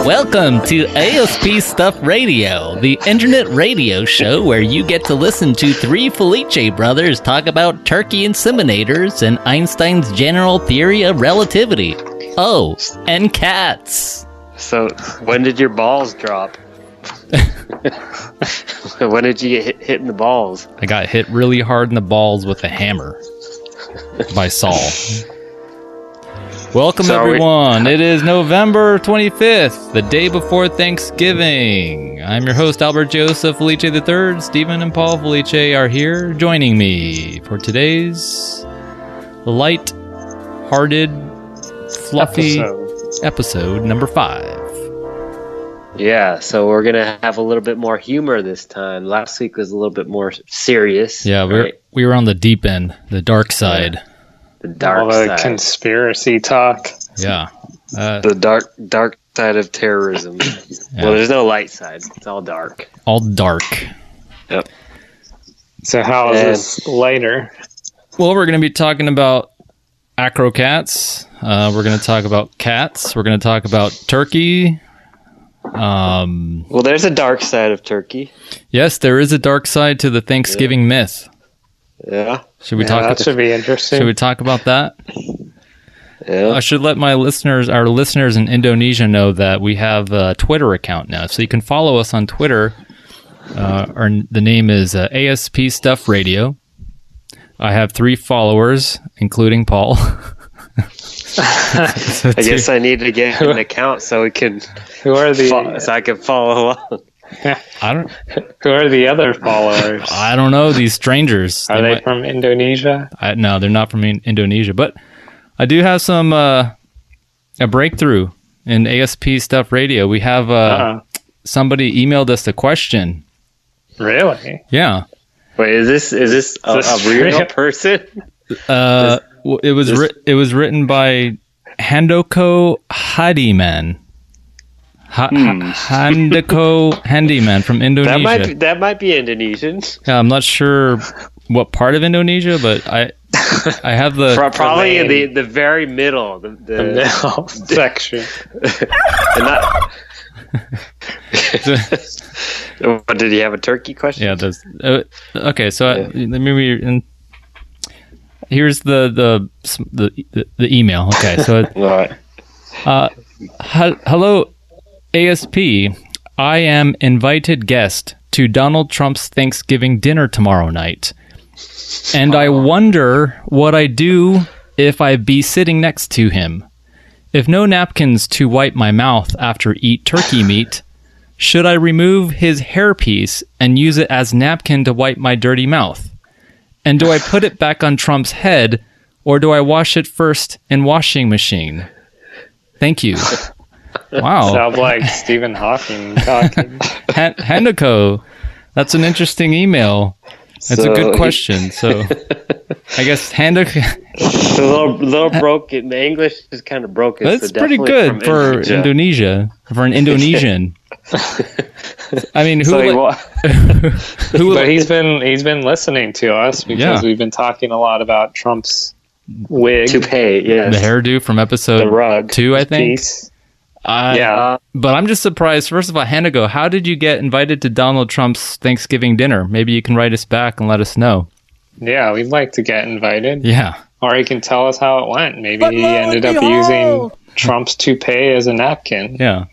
Welcome to ASP Stuff Radio, the internet radio show where you get to listen to three Felice brothers talk about turkey inseminators and Einstein's general theory of relativity. Oh, and cats. So, when did your balls drop? When did you get hit in the balls? I got hit really hard in the balls with a hammer by Saul. Welcome, everyone. It is November 25th, the day before Thanksgiving. I'm your host, Albert Joseph Felice III. Stephen and Paul Felice are here joining me for today's light-hearted, fluffy episode number 5. Yeah, so we're going to have a little bit more humor this time. Last week was a little bit more serious. Yeah, we were on the deep end, the dark side. The dark all side. The conspiracy talk. Yeah. The dark side of terrorism. Yeah. Well, there's no light side. It's all dark. All dark. Yep. So how is this later? Well, we're going to be talking about acrocats. We're going to talk about cats. We're going to talk about turkey. Well, there's a dark side of turkey. Yes, there is a dark side to the Thanksgiving myth. Yeah. Should we talk? That should be interesting. Should we talk about that? Yeah. I should let our listeners in Indonesia know that we have a Twitter account now, so you can follow us on Twitter. The name is ASP Stuff Radio. I have 3 followers, including Paul. I guess I need to get an account so we can. Who are the? So I can follow along. Who are the other followers? I don't know. These strangers. Are they from Indonesia? No, they're not from Indonesia. But I do have some a breakthrough in ASP Stuff Radio. We have somebody emailed us a question. Really? Yeah. Wait, is this a real person? It was written by Handoko Handyman. Handoko Handyman from Indonesia. That might be Indonesian. Yeah, I'm not sure what part of Indonesia, but I have the probably in the very middle, the middle section. Did you have a turkey question? Yeah. Okay. So here's the email. Okay. So All right. Hello, ASP. I am invited guest to Donald Trump's Thanksgiving dinner tomorrow night, and I wonder what I do if I be sitting next to him. If no napkins to wipe my mouth after eat turkey meat, should I remove his hairpiece and use it as napkin to wipe my dirty mouth? And do I put it back on Trump's head, or do I wash it first in washing machine? Thank you. Wow. Sounds like Stephen Hawking talking. Handoko, that's an interesting email. That's a good question. So I guess Handoko... It's a little broken. The English is kind of broken. That's so pretty good for Indonesia. For an Indonesian. I mean, But he's been listening to us because we've been talking a lot about Trump's wig. Toupee, yes. The hairdo from episode 2, I think. Yeah. But I'm just surprised. First of all, Hanago, how did you get invited to Donald Trump's Thanksgiving dinner? Maybe you can write us back and let us know. Yeah, we'd like to get invited. Yeah. Or he can tell us how it went. Maybe he ended up using Trump's toupee as a napkin. Yeah.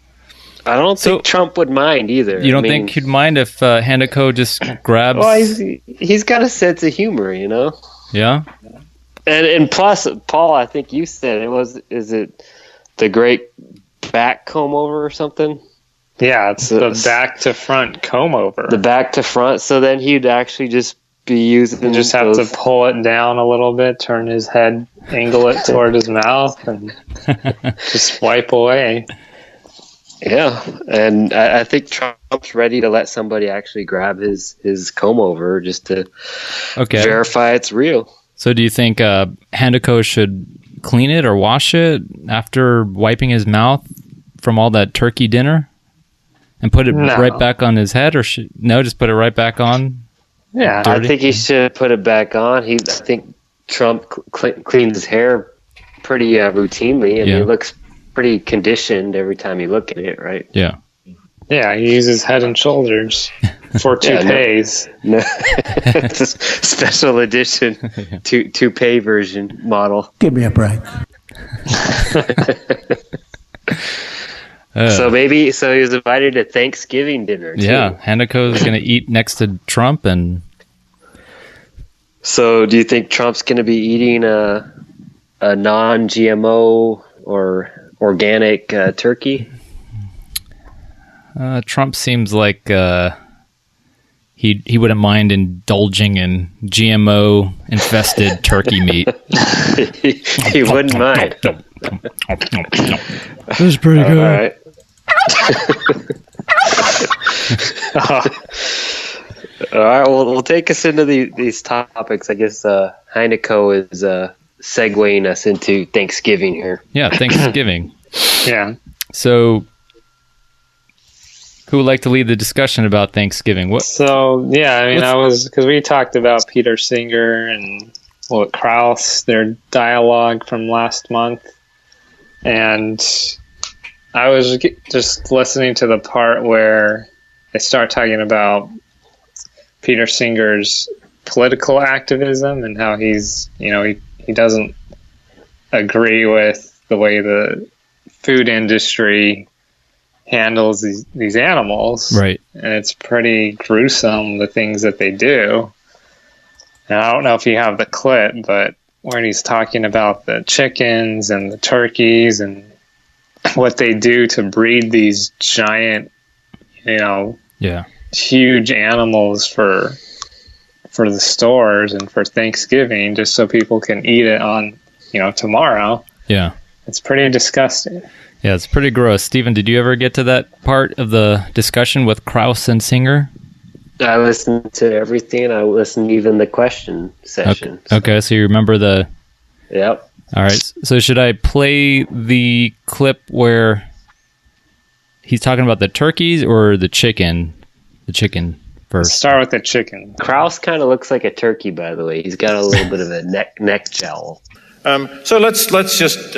I don't think Trump would mind either. You don't think he'd mind if Hanako just grabs... Well, he's got a sense of humor, you know? Yeah? And plus, Paul, I think you said is it the great back comb over or something? Yeah, it's the back to front comb over. The back to front, so then he'd actually just be using... You just have to pull it down a little bit, turn his head, angle it toward his mouth, and just wipe away. Yeah, and I think Trump's ready to let somebody actually grab his comb over just to verify it's real. So do you think Handako should clean it or wash it after wiping his mouth from all that turkey dinner? And put it right back on his head? Or just put it right back on? Yeah, dirty? I think he should put it back on. I think Trump cleans his hair pretty routinely, and he looks pretty conditioned every time you look at it, right? Yeah. Yeah, he uses Head and Shoulders for toupees. No. It's a special edition toupee version model. Give me a break. So he was invited to Thanksgiving dinner too. Yeah, Hanako is going to eat next to Trump, and so do you think Trump's going to be eating a non-GMO or organic turkey? Trump seems like he wouldn't mind indulging in GMO infested turkey meat. he wouldn't mind. This is pretty good. All right. All right. Well, we'll take us into these topics. I guess Heineko is segueing us into Thanksgiving here. Yeah, Thanksgiving. Yeah. So, who would like to lead the discussion about Thanksgiving? So, yeah, I mean, because we talked about Peter Singer and Krauss, their dialogue from last month. And I was just listening to the part where they start talking about Peter Singer's political activism and how he's, he doesn't agree with the way the food industry handles these animals. Right. And it's pretty gruesome, the things that they do. And I don't know if you have the clip, but when he's talking about the chickens and the turkeys and what they do to breed these giant, huge animals for the stores and for Thanksgiving, just so people can eat it on, tomorrow. Yeah. It's pretty disgusting. Yeah, it's pretty gross. Stephen, did you ever get to that part of the discussion with Krauss and Singer? I listened to everything. I listened even the question session. Okay, so you remember the... Yep. All right, so should I play the clip where he's talking about the turkeys or the chicken? The chicken first. Let's start with the chicken. Krauss kind of looks like a turkey, by the way. He's got a little bit of a neck gel. So let's just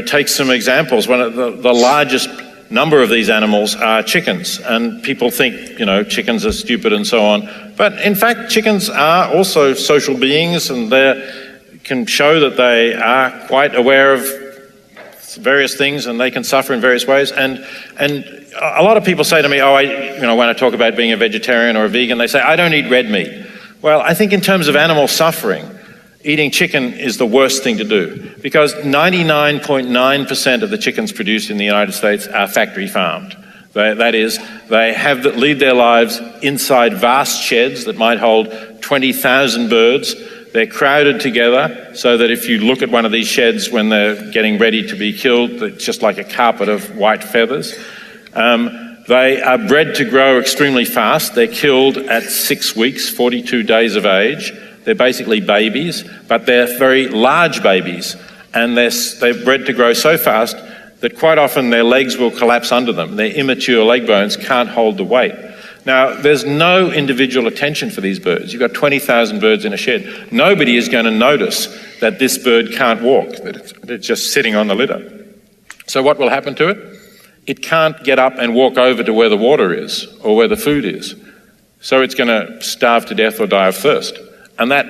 take some examples. One of the largest number of these animals are chickens, and people think chickens are stupid and so on. But in fact, chickens are also social beings, and they can show that they are quite aware of various things, and they can suffer in various ways. And a lot of people say to me, when I talk about being a vegetarian or a vegan, they say I don't eat red meat. Well, I think in terms of animal suffering, eating chicken is the worst thing to do, because 99.9% of the chickens produced in the United States are factory farmed. That is, they lead their lives inside vast sheds that might hold 20,000 birds. They're crowded together so that if you look at one of these sheds when they're getting ready to be killed, it's just like a carpet of white feathers. They are bred to grow extremely fast. They're killed at 6 weeks, 42 days of age. They're basically babies, but they're very large babies, and they're bred to grow so fast that quite often their legs will collapse under them. Their immature leg bones can't hold the weight. Now, there's no individual attention for these birds. You've got 20,000 birds in a shed. Nobody is going to notice that this bird can't walk, that it's just sitting on the litter. So what will happen to it? It can't get up and walk over to where the water is or where the food is. So it's going to starve to death or die of thirst. And that,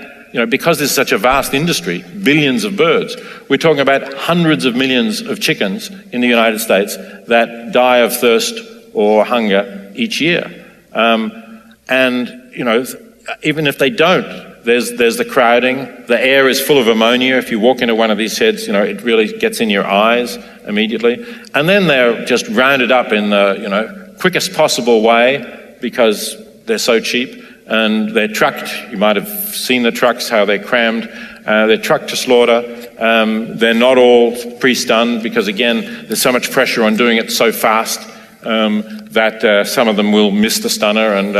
because there's such a vast industry, billions of birds, we're talking about hundreds of millions of chickens in the United States that die of thirst or hunger each year. Even if they don't, there's the crowding. The air is full of ammonia. If you walk into one of these sheds, it really gets in your eyes immediately. And then they're just rounded up in the, quickest possible way because they're so cheap. And they're trucked. You might have seen the trucks, how they're crammed. They're trucked to slaughter. They're not all pre-stunned because, again, there's so much pressure on doing it so fast that some of them will miss the stunner and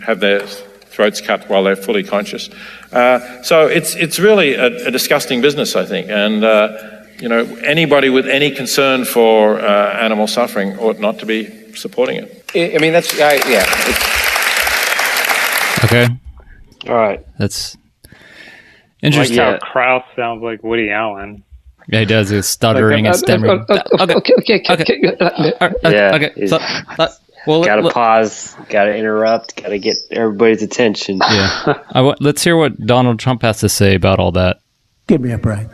have their throats cut while they're fully conscious. So it's really a disgusting business, I think. And, anybody with any concern for animal suffering ought not to be supporting it. I mean, that's, yeah. Okay. All right. That's interesting. Like how Krauss sounds like Woody Allen. Yeah, he does. He's stuttering and stammering. Okay. Gotta pause. Gotta interrupt. Gotta get everybody's attention. Yeah. Let's hear what Donald Trump has to say about all that. Give me a break.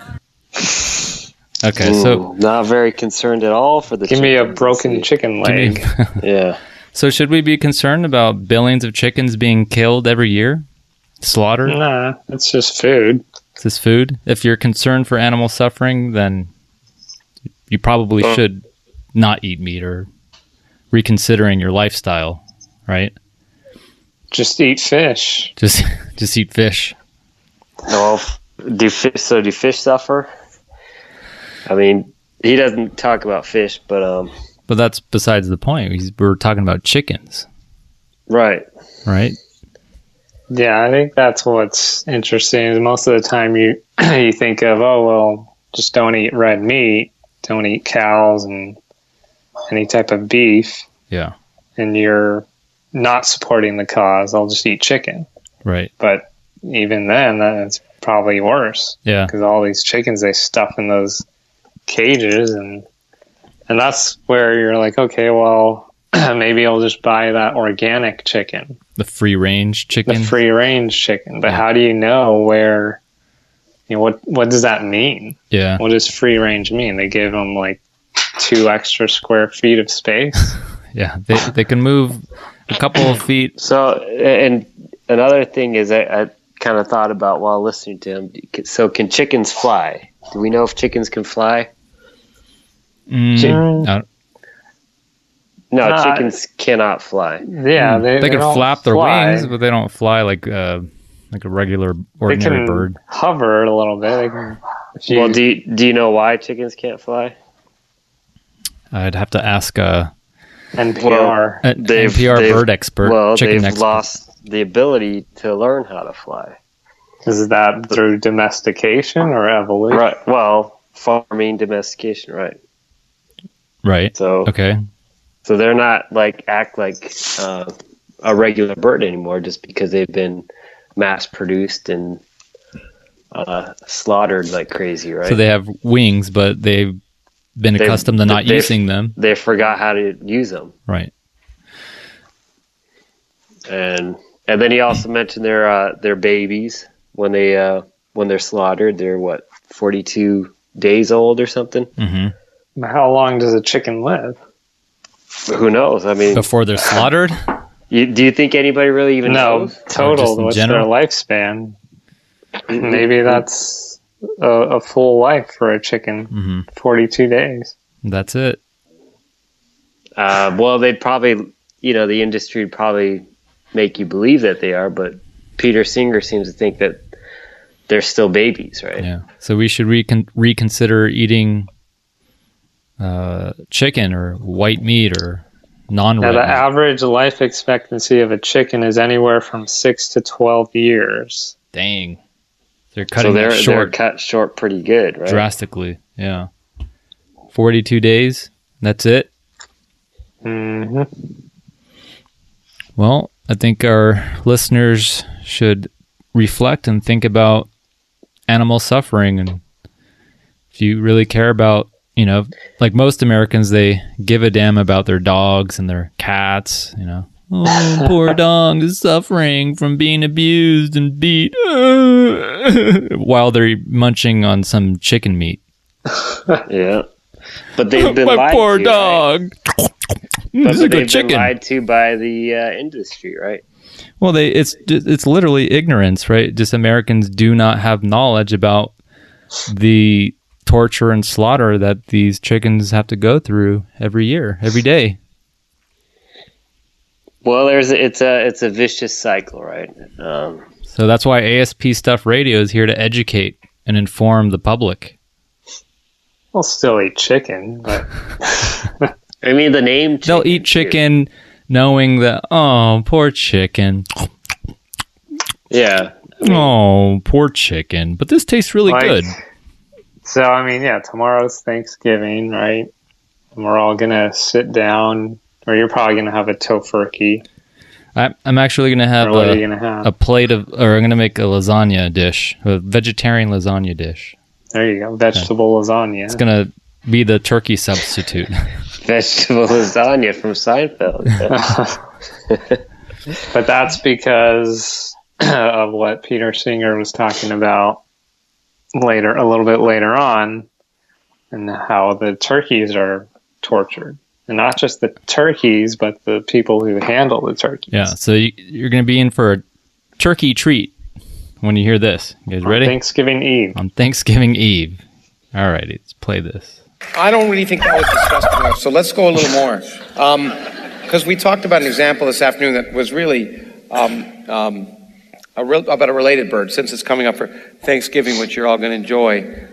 Okay, so not very concerned at all for the. Give me a broken chicken leg. Yeah. So should we be concerned about billions of chickens being killed every year? Slaughtered? Nah, it's just food. It's just food? If you're concerned for animal suffering, then you probably should not eat meat or reconsidering your lifestyle, right? Just eat fish. Just eat fish. No, do fish suffer? I mean, he doesn't talk about fish, but that's besides the point. We're talking about chickens. Right. Yeah, I think that's what's interesting is most of the time you think of, oh, well, just don't eat red meat, don't eat cows and any type of beef. Yeah. And you're not supporting the cause. I'll just eat chicken. Right. But even then, that's probably worse. Yeah. Because all these chickens they stuff in those cages and that's where you're like, okay, well, maybe I'll just buy that organic chicken. The free-range chicken? The free-range chicken. But how do you know where, what does that mean? Yeah. What does free-range mean? They give them like 2 extra square feet of space? Yeah, they can move a couple of feet. So, and another thing is I kind of thought about while listening to him, so can chickens fly? Do we know if chickens can fly? No. No, chickens cannot fly. Yeah, they can flap their fly. wings, but they don't fly like a regular ordinary they can bird. Hover a little bit. They can, well, do you know why chickens can't fly? I'd have to ask NPR. NPR bird expert. Well, chicken they've expert. lost the ability to learn how to fly. Is that through domestication or evolution? Right. Well, farming, domestication. Right. Right. So okay. So they're not act like a regular bird anymore just because they've been mass produced and slaughtered like crazy, right? So they have wings, but they've been accustomed to not using them. They forgot how to use them. Right. And then he also mentioned their babies when they're slaughtered. They're 42 days old or something. Mm-hmm. How long does a chicken live? Who knows? I mean, before they're slaughtered. Do you think anybody really even knows? Total. What's their lifespan? Maybe that's a full life for a chicken. Mm-hmm. 42 days. That's it. Well, they'd probably, the industry would probably make you believe that they are, but Peter Singer seems to think that they're still babies, right? Yeah. So we should reconsider eating chicken or white meat or non-white meat. The meat. average life expectancy of a chicken is anywhere from 6 to 12 years. Dang. They're cutting that short. They're cut short pretty good, right? Drastically, yeah. 42 days, that's it? Mm-hmm. Well, I think our listeners should reflect and think about animal suffering. And if you really care about, like most Americans, they give a damn about their dogs and their cats, Oh, poor dog is suffering from being abused and beat while they're munching on some chicken meat. Yeah. But they've been my lied poor to, dog. Right? This is a good they've chicken. been lied to by the industry, right? Well, it's literally ignorance, right? Just Americans do not have knowledge about the torture and slaughter that these chickens have to go through every year, every day. Well, it's a vicious cycle, right? So that's why ASP Stuff Radio is here to educate and inform the public. We'll still eat chicken, but I mean the name. They'll eat chicken, knowing that poor chicken. Yeah. Poor chicken. But this tastes really good. So tomorrow's Thanksgiving, right? And we're all gonna sit down. Or you're probably going to have a tofurkey. I'm actually going to have a plate of, or I'm going to make a lasagna dish, a vegetarian lasagna dish. There you go. Vegetable lasagna. It's going to be the turkey substitute. Vegetable lasagna from Seinfeld. But that's because of what Peter Singer was talking about a little bit later on, and how the turkeys are tortured. And not just the turkeys, but the people who handle the turkeys. Yeah, so you're going to be in for a turkey treat when you hear this. You guys ready? On Thanksgiving Eve. On Thanksgiving Eve. All right, let's play this. I don't really think that was discussed enough, so let's go a little more. Because we talked about an example this afternoon that was really about a related bird, since it's coming up for Thanksgiving, which you're all going to enjoy.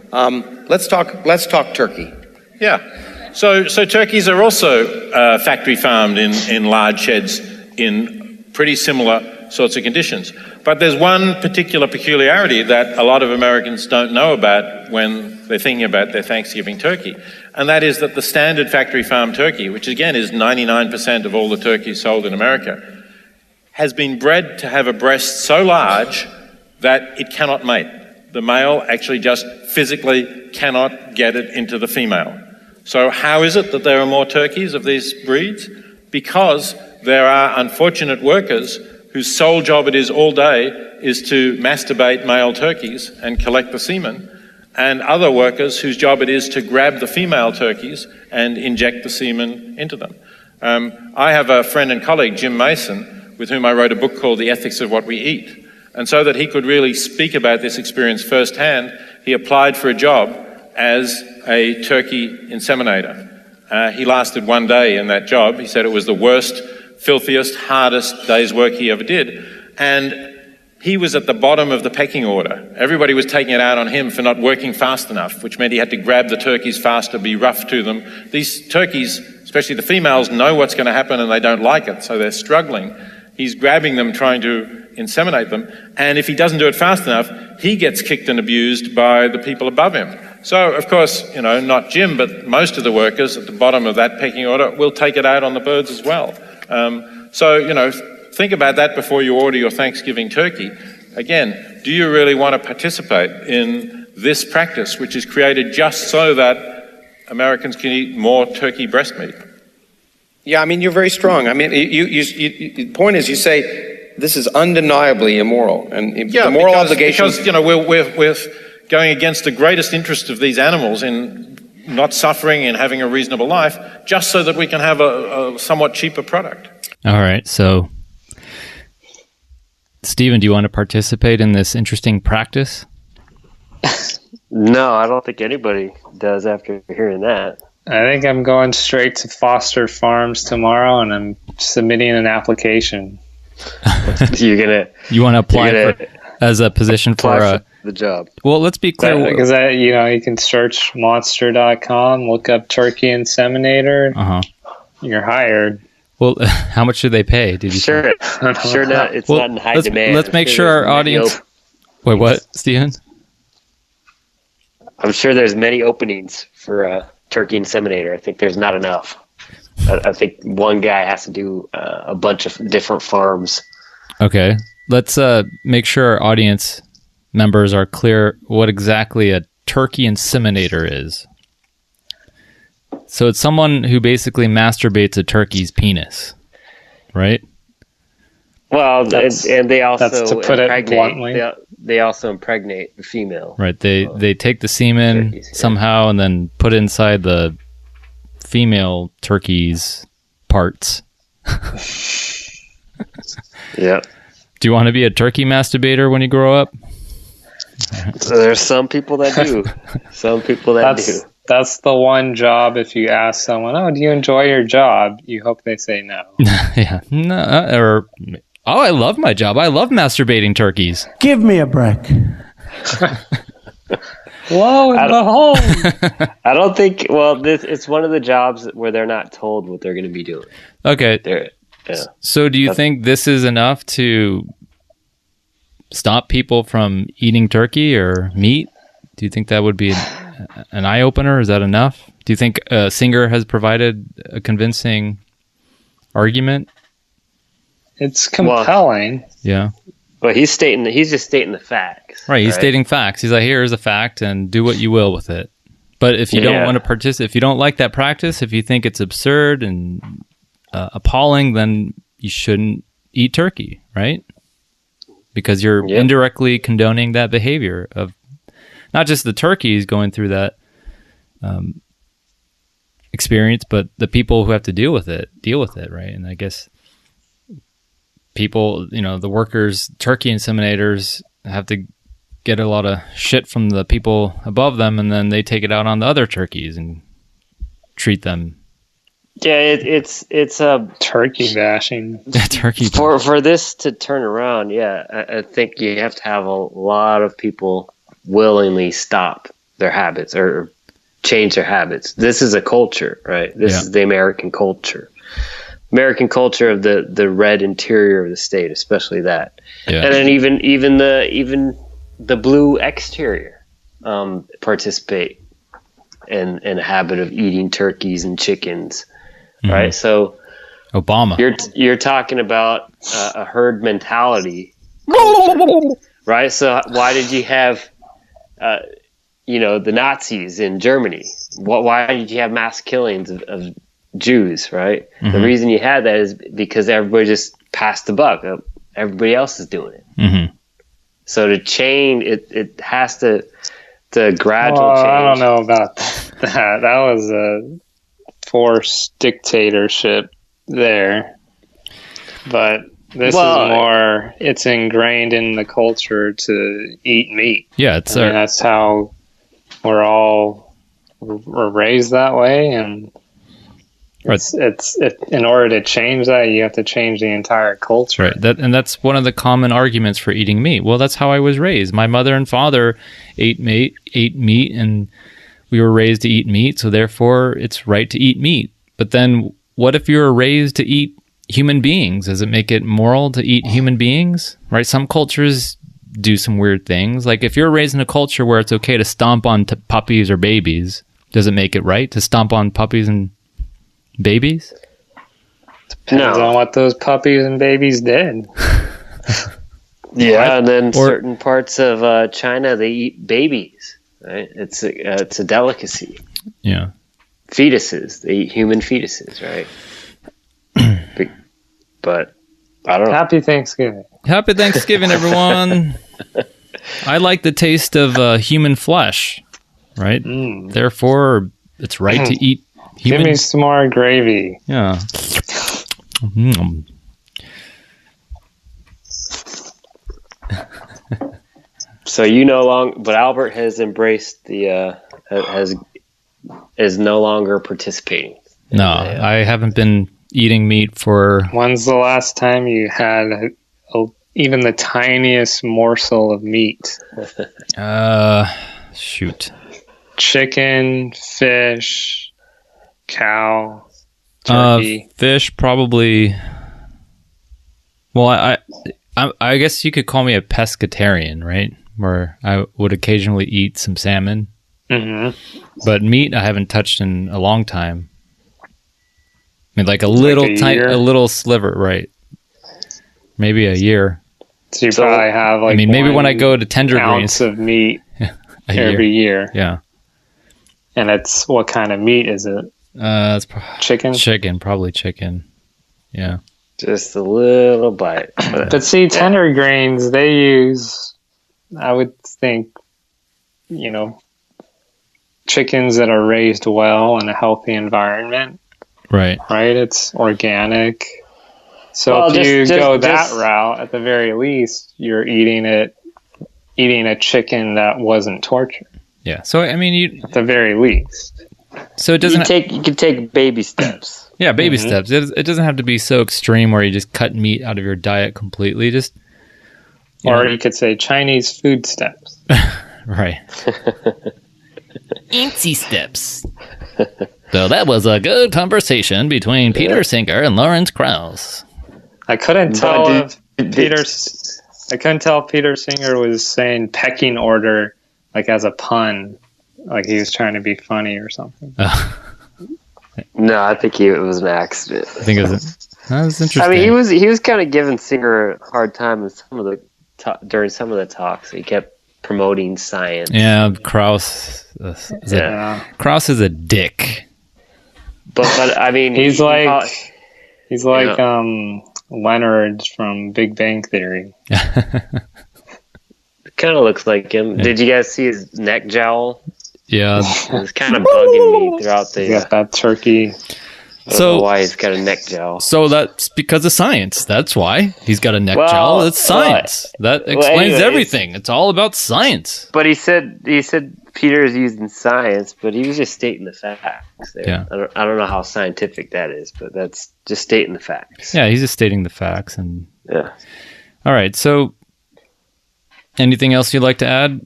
Let's talk turkey. Yeah. So turkeys are also factory farmed in large sheds in pretty similar sorts of conditions. But there's one particular peculiarity that a lot of Americans don't know about when they're thinking about their Thanksgiving turkey, and that is that the standard factory farm turkey, which again is 99% of all the turkeys sold in America, has been bred to have a breast so large that it cannot mate. The male actually just physically cannot get it into the female. So how is it that there are more turkeys of these breeds? Because there are unfortunate workers whose sole job it is all day is to masturbate male turkeys and collect the semen, and other workers whose job it is to grab the female turkeys and inject the semen into them. I have a friend and colleague, Jim Mason, with whom I wrote a book called The Ethics of What We Eat. And so that he could really speak about this experience firsthand, he applied for a job as a turkey inseminator. He lasted one day in that job. He said it was the worst, filthiest, hardest day's work he ever did. And he was at the bottom of the pecking order. Everybody was taking it out on him for not working fast enough, which meant he had to grab the turkeys faster, be rough to them. These turkeys, especially the females, know what's going to happen and they don't like it, so they're struggling. He's grabbing them, trying to inseminate them, and if he doesn't do it fast enough, he gets kicked and abused by the people above him. So, of course, not Jim, but most of the workers at the bottom of that pecking order will take it out on the birds as well. Think about that before you order your Thanksgiving turkey. Again, do you really want to participate in this practice, which is created just so that Americans can eat more turkey breast meat? Yeah, I mean, you're very strong. I mean, the point is, you say this is undeniably immoral, and the moral obligation. Because we're going against the greatest interest of these animals in not suffering and having a reasonable life, just so that we can have a somewhat cheaper product. All right, so Stephen, do you want to participate in this interesting practice? No, I don't think anybody does after hearing that. I think I'm going straight to Foster Farms tomorrow, and I'm submitting an application. You want to apply as a position for the job? Well, let's be clear. Because you can search monster.com, look up turkey inseminator. You're hired. Well, how much do they pay? Did you sure not? It's not in high demand. Let's make sure our audience. Wait, what, Stephen? I'm sure there's many openings for a turkey inseminator. I think there's not enough. I think one guy has to do a bunch of different farms. Okay, let's make sure our audience members are clear what exactly a turkey inseminator is. So it's someone who basically masturbates a turkey's penis, right? Well, and they also that's to put it bluntly. They also impregnate the female. Right. They take the semen turkeys, somehow and then put it inside the female turkey's parts. Yeah. Do you want to be a turkey masturbator when you grow up? There's some people that do. Some people that do. That's the one job, if you ask someone, do you enjoy your job? You hope they say no. Yeah. No, I love my job. I love masturbating turkeys. Give me a break. Lo and behold. I don't think, it's one of the jobs where they're not told what they're going to be doing. Okay. So do you think this is enough to stop people from eating turkey or meat? Do you think that would be an eye-opener? Is that enough? Do you think Singer has provided a convincing argument? It's compelling. Yeah. Well, he's just stating the facts. Right, he's stating facts. He's like, here's a fact, and do what you will with it. But if you don't want to participate, if you don't like that practice, if you think it's absurd and appalling, then you shouldn't eat turkey, right? Because you're indirectly condoning that behavior of not just the turkeys going through that experience, but the people who have to deal with it, right? And I guess people, the workers, turkey inseminators have to get a lot of shit from the people above them, and then they take it out on the other turkeys and treat them. Yeah, it's a turkey bashing. For this to turn around, I think you have to have a lot of people willingly stop their habits or change their habits. This is a culture, right? This is the American culture. American culture of the red interior of the state, especially that. Yeah. And then even the blue exterior participate in a habit of eating turkeys and chickens, right? So Obama, you're talking about a herd mentality culture, right? So why did you have the Nazis in Germany? Why did you have mass killings of Jews, right? Mm-hmm. The reason you had that is because everybody just passed the buck. Everybody else is doing it. Mm-hmm. So to change, it has to gradual change. I don't know about that. That was a forced dictatorship there. But this is more, it's ingrained in the culture to eat meat. Yeah, that's how we're raised that way, and it's in order to change that, you have to change the entire culture. Right. That's one of the common arguments for eating meat. Well, that's how I was raised. My mother and father ate meat, and we were raised to eat meat, so therefore it's right to eat meat. But then what if you were raised to eat human beings? Does it make it moral to eat human beings? Right? Some cultures do some weird things. Like if you're raised in a culture where it's okay to stomp on puppies or babies, does it make it right to stomp on puppies and babies? Depends on what those puppies and babies did. And then certain parts of China, they eat babies. Right? It's a delicacy. Yeah. Fetuses. They eat human fetuses, right? But I don't know. Happy Thanksgiving. Happy Thanksgiving, everyone. I like the taste of human flesh, right? Therefore, it's right to eat human. Give me some more gravy. Yeah. So but Albert has embraced is no longer participating. No, I haven't been eating meat for... When's the last time you had even the tiniest morsel of meat? Shoot. Chicken, fish, cow, turkey. Fish, probably... Well, I guess you could call me a pescatarian, right? Where I would occasionally eat some salmon. Mm-hmm. But meat I haven't touched in a long time. I mean, like a little sliver, right? Maybe a year. So you probably have maybe when I go to Tender ounce Greens of meat every year. Yeah. And it's what kind of meat is it? It's chicken. Chicken, probably chicken. Yeah. Just a little bite. But see, Tender Greens, they use, I would think, chickens that are raised well in a healthy environment. Right. It's organic. So if you go that route, at the very least, you're eating a chicken that wasn't tortured. Yeah. So at the very least. So it doesn't. You can take baby steps. Yeah, baby steps. It doesn't have to be so extreme where you just cut meat out of your diet completely. Just. You could say Chinese food steps. Right. Incy steps. So that was a good conversation between Peter Singer and Lawrence Krauss. I couldn't tell if Peter Singer was saying pecking order like as a pun, like he was trying to be funny or something. No, I think it was an accident. I think that was interesting. I mean, he was kind of giving Singer a hard time in some of the during some of the talks, he kept promoting science. Yeah, Krauss. Krauss is a dick. But I mean, he's like Leonard from Big Bang Theory. Kind of looks like him. Yeah. Did you guys see his neck jowl? Yeah, it was kind of bugging me throughout the. He got that turkey. I don't know why he's got a neck jowl. So that's because of science. That's why he's got a neck jowl. That's science. That explains everything. It's all about science. But he said Peter is using science, but he was just stating the facts there. Yeah. I don't know how scientific that is, but that's just stating the facts. Yeah, he's just stating the facts. And yeah. All right. So, anything else you'd like to add?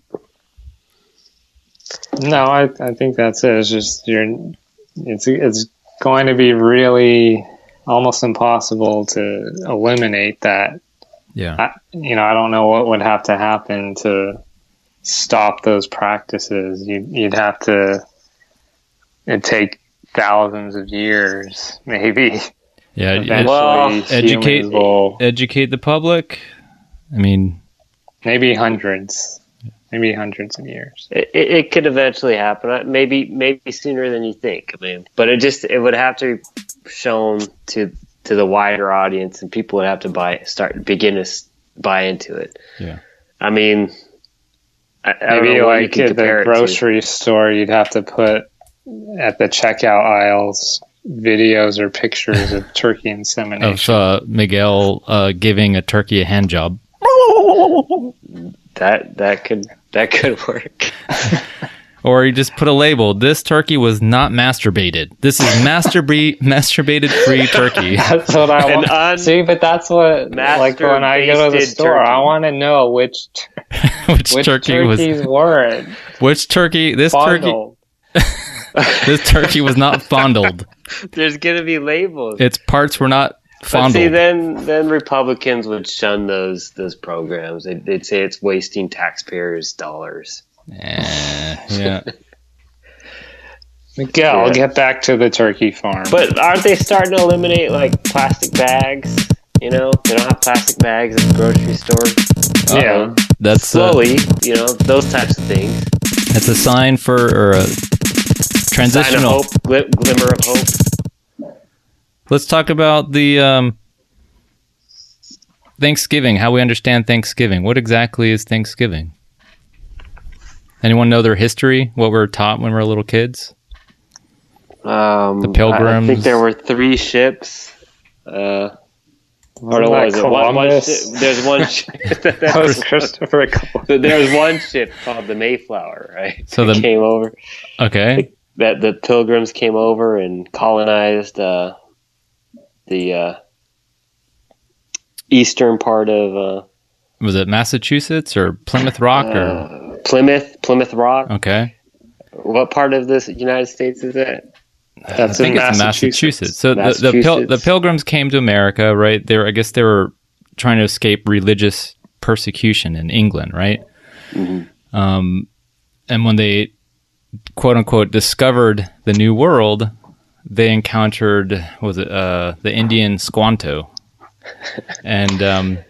No, I think that's it. It's just it's going to be really almost impossible to eliminate that. Yeah. I don't know what would have to happen to stop those practices. You'd have to. It'd take thousands of years, maybe. Yeah. Eventually, educate the public. I mean, maybe hundreds of years. It could eventually happen. Maybe sooner than you think. I mean, but it would have to be shown to the wider audience, and people would have to begin to buy into it. Yeah. I mean, I don't maybe know what like you can at the grocery store, you'd have to put at the checkout aisles videos or pictures of turkey insemination of Miguel giving a turkey a hand job. That could work. Or you just put a label. This turkey was not masturbated. This is masturbated-free turkey. That's what I want. See, but that's what, like when I go to the store, turkey. I want to know which turkeys weren't. Which turkey? Fondled. This turkey was not fondled. There's gonna be labels. Its parts were not fondled. But see, then Republicans would shun those programs. They'd say it's wasting taxpayers' dollars. Yeah. Miguel, get back to the turkey farm. But aren't they starting to eliminate like plastic bags? They don't have plastic bags at the grocery store. Yeah, that's slowly. Those types of things. It's a sign for a transitional sign of hope, glimmer of hope. Let's talk about the Thanksgiving. How we understand Thanksgiving. What exactly is Thanksgiving? Anyone know their history? What we were taught when we were little kids? The Pilgrims. I think there were 3 ships. Or was it one ship? There's one ship. That was Christopher Columbus. There's one ship called the Mayflower, right? So that came over. Okay. That the Pilgrims came over and colonized the eastern part of. Was it Massachusetts or Plymouth Rock or? Plymouth Rock. Okay. What part of this United States is that? I think it's Massachusetts. So the Pilgrims came to America, right? I guess they were trying to escape religious persecution in England, right? Mm-hmm. And when they, quote unquote, discovered the New World, they encountered the Indian Squanto. And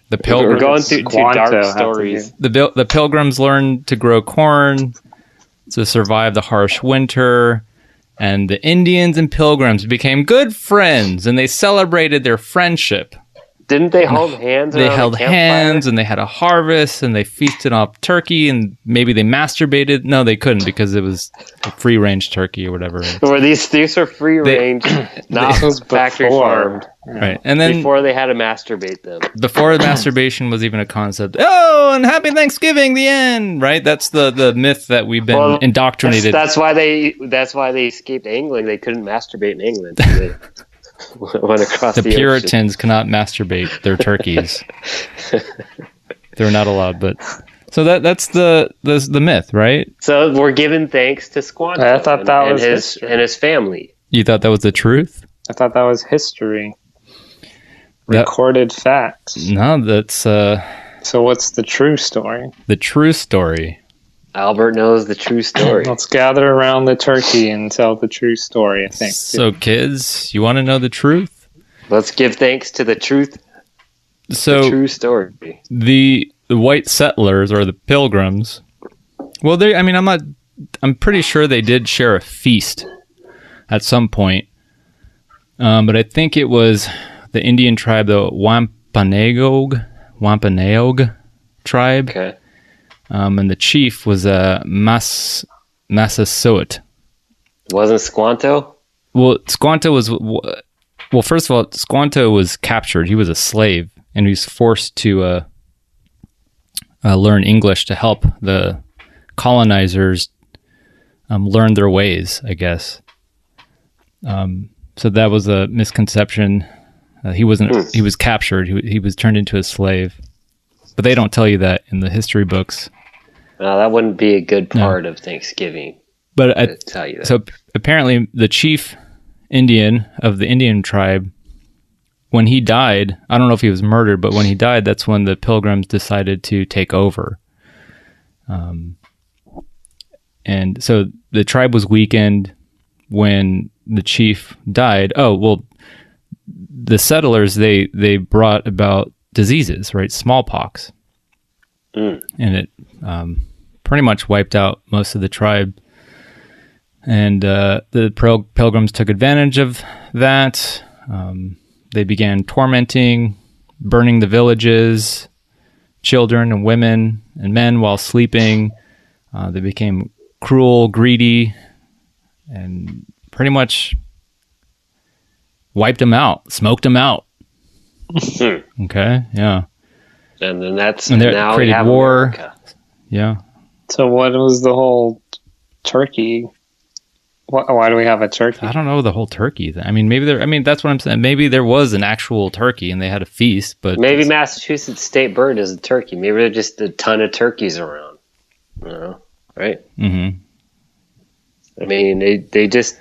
the Pilgrims. We're going through dark stories. The Pilgrims learned to grow corn to survive the harsh winter, and the Indians and Pilgrims became good friends, and they celebrated their friendship. Didn't they hold hands? They held hands, and they had a harvest, and they feasted off turkey, and maybe they masturbated. No, they couldn't because it was a free-range turkey or whatever. Or these are free-range, not factory farmed. Right, and then before they had to masturbate them. Before masturbation was even a concept. Oh, and Happy Thanksgiving, the end. Right, that's the myth that we've been indoctrinated. That's why they escaped England. They couldn't masturbate in England. So they went across the Puritans cannot masturbate their turkeys. They're not allowed, but so that's the myth, right? So we're giving thanks to Squanto. I thought that was his family. You thought that was the truth? I thought that was history. Recorded facts. No, that's So what's the true story? The true story. Albert knows the true story. Let's gather around the turkey and tell the true story, I think. So, kids, you want to know the truth? Let's give thanks to the truth. So, the true story. The white settlers or the Pilgrims. Well, I'm pretty sure they did share a feast at some point. But I think it was the Indian tribe, the Wampanoag tribe. Okay. And the chief was Massasoit. Wasn't Squanto? Well, Squanto was... Well, first of all, Squanto was captured. He was a slave, and he was forced to learn English to help the colonizers learn their ways, I guess. So that was a misconception. He wasn't. He was captured. He was turned into a slave. But they don't tell you that in the history books. No, that wouldn't be a good part of Thanksgiving. But to tell you that. So apparently, the chief Indian of the Indian tribe, when he died, I don't know if he was murdered, but when he died, that's when the Pilgrims decided to take over. And so the tribe was weakened when the chief died. Oh, well, the settlers, they brought about diseases, right? Smallpox. And it pretty much wiped out most of the tribe. And the Pilgrims took advantage of that. They began tormenting, burning the villages, children and women and men while sleeping. They became cruel, greedy, and pretty much wiped them out, smoked them out. Okay, yeah. And then that's... And they now created we have war. America. Yeah. So what was the whole turkey? Why do we have a turkey? I don't know the whole turkey thing. I mean, that's what I'm saying. Maybe there was an actual turkey and they had a feast, but Maybe Massachusetts state bird is a turkey. Maybe there's just a ton of turkeys around. You know, right? Mm-hmm. I mean, they just...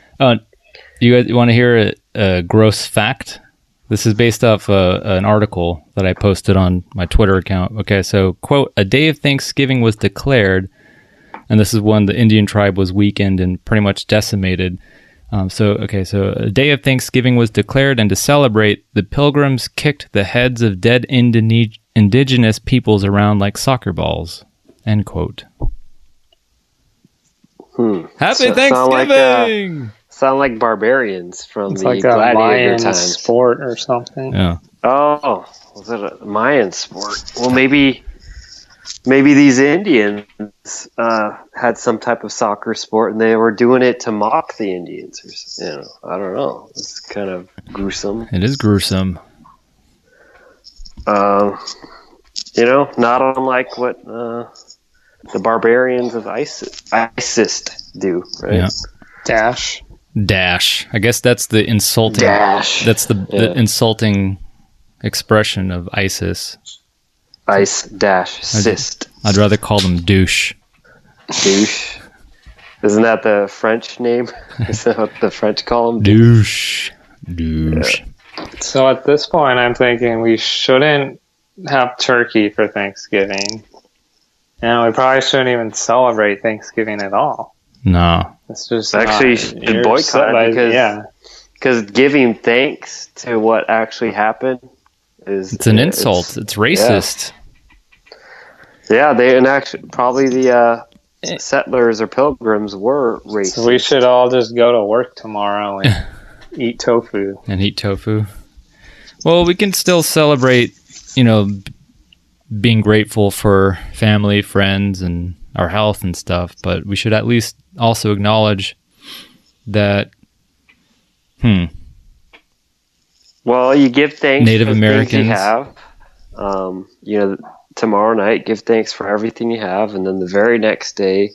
You guys want to hear a gross fact? This is based off an article that I posted on my Twitter account. Okay, so, quote, a day of Thanksgiving was declared, and this is when the Indian tribe was weakened and pretty much decimated. So a day of Thanksgiving was declared, and to celebrate, the Pilgrims kicked the heads of dead indigenous peoples around like soccer balls, end quote. Happy Thanksgiving! Sound like barbarians from It's the like a gladiator Mayan times. sport or something. Yeah. Oh, was it a Mayan sport? Well, maybe these Indians had some type of soccer sport, and they were doing it to mock the Indians. Or, I don't know. It's kind of gruesome. It is gruesome. Not unlike what the barbarians of ISIS do, right? Yeah. Dash. I guess that's the insulting. Dash. That's the insulting expression of ISIS. Ice-cyst. I'd rather call them douche. Douche. Isn't that the French name? Is that what the French call them? Douche. Yeah. So at this point, I'm thinking we shouldn't have turkey for Thanksgiving. And we probably shouldn't even celebrate Thanksgiving at all. No. It's just Actually, you should boycott it because giving thanks to what actually happened it's an insult. It's racist. Yeah, probably the settlers or Pilgrims were racist. So we should all just go to work tomorrow and eat tofu. Well, we can still celebrate, being grateful for family, friends, and our health and stuff, but we should at least also acknowledge that well, you give thanks Native for Americans things you have. Tomorrow night, give thanks for everything you have, and then the very next day,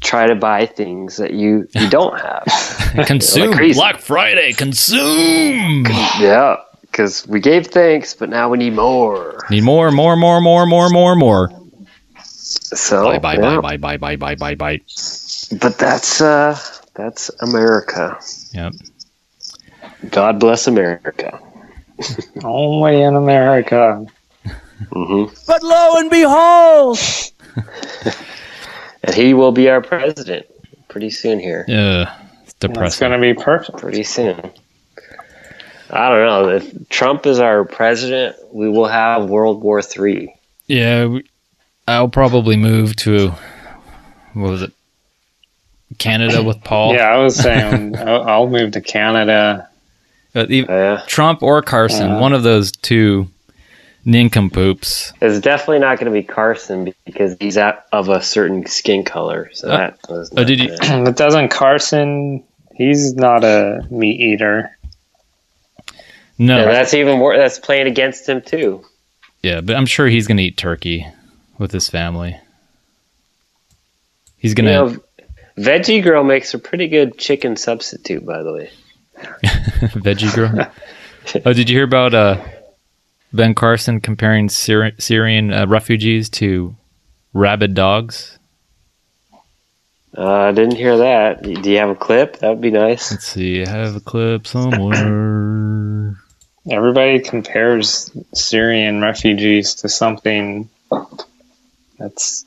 try to buy things that you don't have. Consume. Like Black Friday. Consume. Yeah, because we gave thanks, but now we need more. Need more. So buy. But that's America. Yep. God bless America. Only in America. Mm-hmm. But lo and behold, and he will be our president pretty soon here. Yeah, it's depressing. It's going to be perfect. Pretty soon. I don't know. If Trump is our president, we will have World War III. Yeah, I'll probably move to, what was it, Canada with Paul. Yeah, I was saying I'll move to Canada. Trump or Carson, one of those two nincompoops. It's definitely not going to be Carson because he's of a certain skin color. So that was not But doesn't Carson? He's not a meat eater. No, and that's even more. That's playing against him too. Yeah, but I'm sure he's going to eat turkey with his family. He's going to. Veggie Girl makes a pretty good chicken substitute, by the way. Veggie Girl. Oh, did you hear about Ben Carson comparing Syrian refugees to rabid dogs? I didn't hear that. Do you have a clip? That would be nice. Let's see. I have a clip somewhere. Everybody compares Syrian refugees to something that's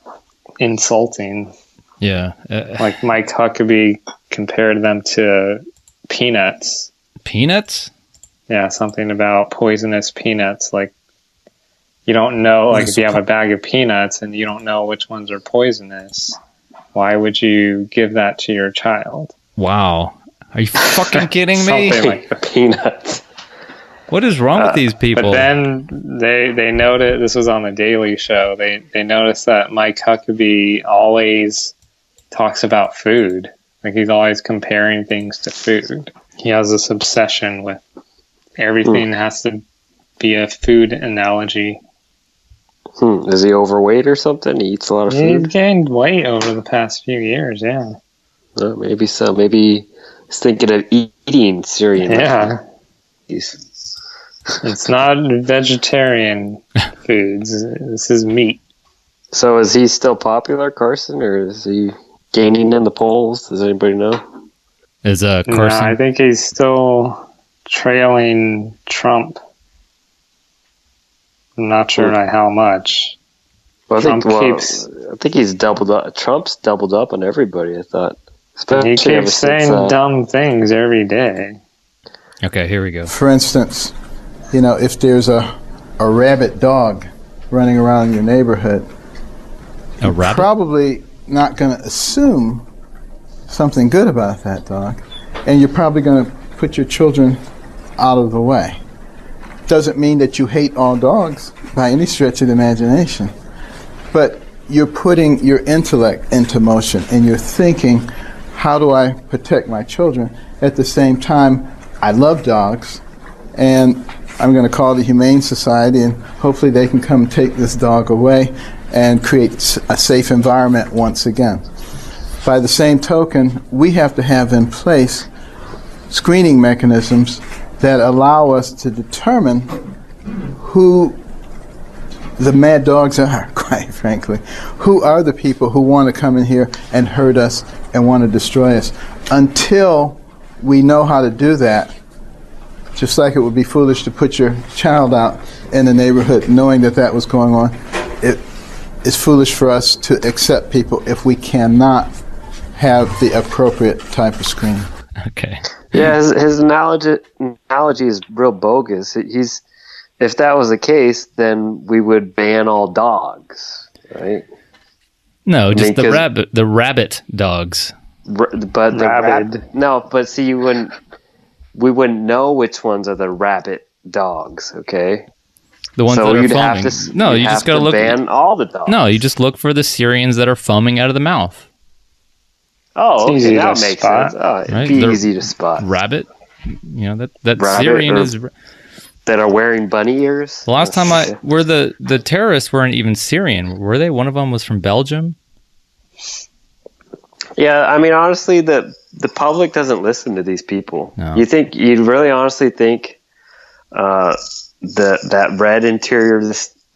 insulting. Yeah. Like Mike Huckabee compared them to peanuts. Peanuts? Yeah, something about poisonous peanuts. Like, you don't know, like if you have a bag of peanuts and you don't know which ones are poisonous, why would you give that to your child? Wow. Are you fucking kidding me? Something like peanuts. What is wrong with these people? But then they noted, this was on the Daily Show, they noticed that Mike Huckabee always talks about food. Like he's always comparing things to food. He has this obsession with everything has to be a food analogy. Is he overweight or something? He eats a lot of food? He gained weight over the past few years, yeah. Maybe so. Maybe he's thinking of eating Syrian. Yeah. It's not vegetarian foods. This is meat. So is he still popular, Carson, or is he gaining in the polls? Does anybody know? Is Carson? No, I think he's still trailing Trump. I'm not sure by how much. Well, I think he's doubled up. Trump's doubled up on everybody, I thought. He keeps saying dumb things every day. Okay, here we go. For instance, if there's a rabid dog running around your neighborhood, a rabbit? Probably not going to assume something good about that dog, and you're probably going to put your children out of the way. Doesn't mean that you hate all dogs by any stretch of the imagination, but you're putting your intellect into motion and you're thinking, how do I protect my children? At the same time, I love dogs, and I'm going to call the Humane Society, and hopefully they can come take this dog away and create a safe environment once again. By the same token, we have to have in place screening mechanisms that allow us to determine who the mad dogs are, quite frankly. Who are the people who want to come in here and hurt us and want to destroy us? Until we know how to do that, just like it would be foolish to put your child out in the neighborhood knowing that was going on, it is foolish for us to accept people if we cannot have the appropriate type of screening. Okay. Yeah, his analogy is real bogus. If that was the case, then we would ban all dogs, right? No, just the rabbit dogs. But the rabbit. No, but see, we wouldn't know which ones are the rabbit dogs. Okay. The ones that are foaming. You just got to look. Ban all the dogs. No, you just look for the Syrians that are foaming out of the mouth. Oh, okay, that makes sense. Oh, it'd be easy to spot. Rabbit, that rabbit Syrian is that are wearing bunny ears. The last time the terrorists weren't even Syrian, were they? One of them was from Belgium. Yeah, I mean, honestly, the public doesn't listen to these people. No. You'd really honestly think that red interior of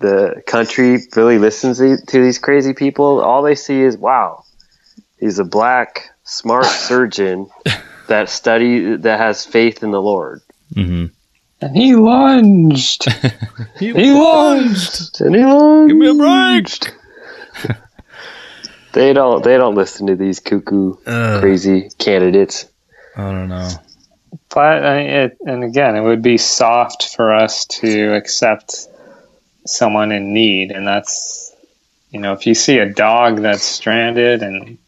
the country really listens to these crazy people? All they see is, wow, he's a black, smart surgeon that has faith in the Lord. Mm-hmm. And he lunged. He lunged. And he lunged. Give me a break. They don't listen to these cuckoo, crazy candidates. I don't know. But and again, it would be soft for us to accept someone in need, and that's if you see a dog that's stranded and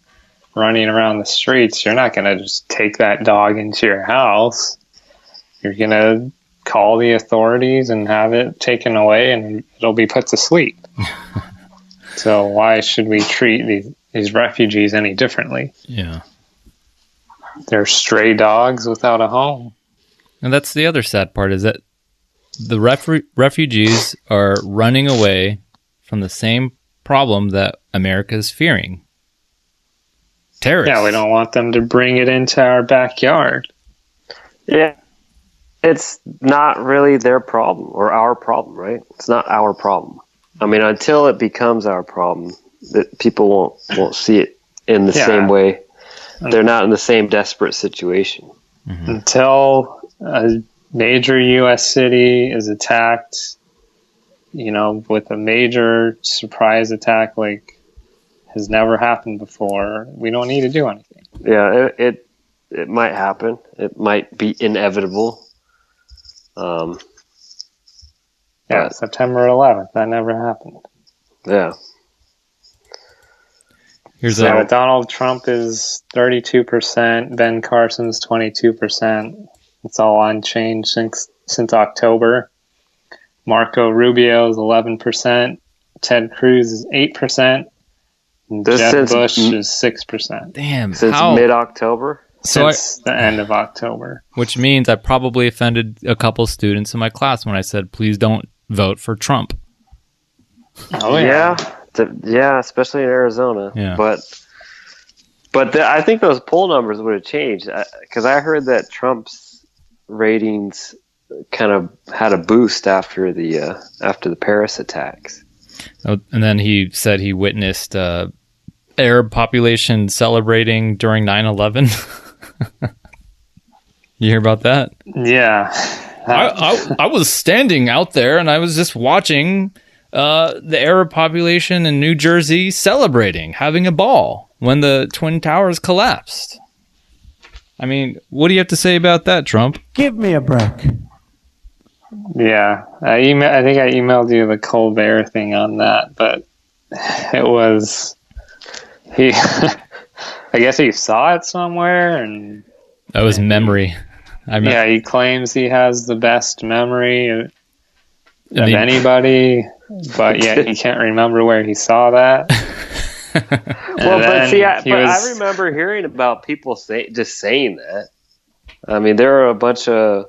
running around the streets, you're not going to just take that dog into your house. You're going to call the authorities and have it taken away, and it'll be put to sleep. So why should we treat these refugees any differently? Yeah. They're stray dogs without a home. And that's the other sad part, is that the refugees are running away from the same problem that America is fearing. Terrorists. Yeah, we don't want them to bring it into our backyard. Yeah. It's not really their problem or our problem, right? It's not our problem. I mean, until it becomes our problem, that people won't see it in the same way. They're not in the same desperate situation. Mm-hmm. Until a major U.S. city is attacked, with a major surprise attack like has never happened before, we don't need to do anything. Yeah, it might happen. It might be inevitable. September 11th, that never happened. Yeah. Donald Trump is 32%, Ben Carson's 22%. It's all unchanged since October. Marco Rubio is 11%, Ted Cruz is 8%, and Jeb Bush is 6%. Damn. Since mid-October? Since the end of October. Which means I probably offended a couple students in my class when I said, please don't vote for Trump. Oh, yeah. Yeah, especially in Arizona. Yeah. But I think those poll numbers would have changed, because I heard that Trump's ratings kind of had a boost after the Paris attacks. Oh, and then he said he witnessed Arab population celebrating during 9/11. You hear about that? Yeah. I was standing out there and I was just watching the Arab population in New Jersey celebrating, having a ball when the Twin Towers collapsed. I mean, what do you have to say about that, Trump? Give me a break. Yeah. I think I emailed you the Colbert thing on that, but it was... I guess he saw it somewhere, and... That was memory. He claims he has the best memory of anybody, but yet he can't remember where he saw that. I remember hearing about people just saying that. I mean, there are a bunch of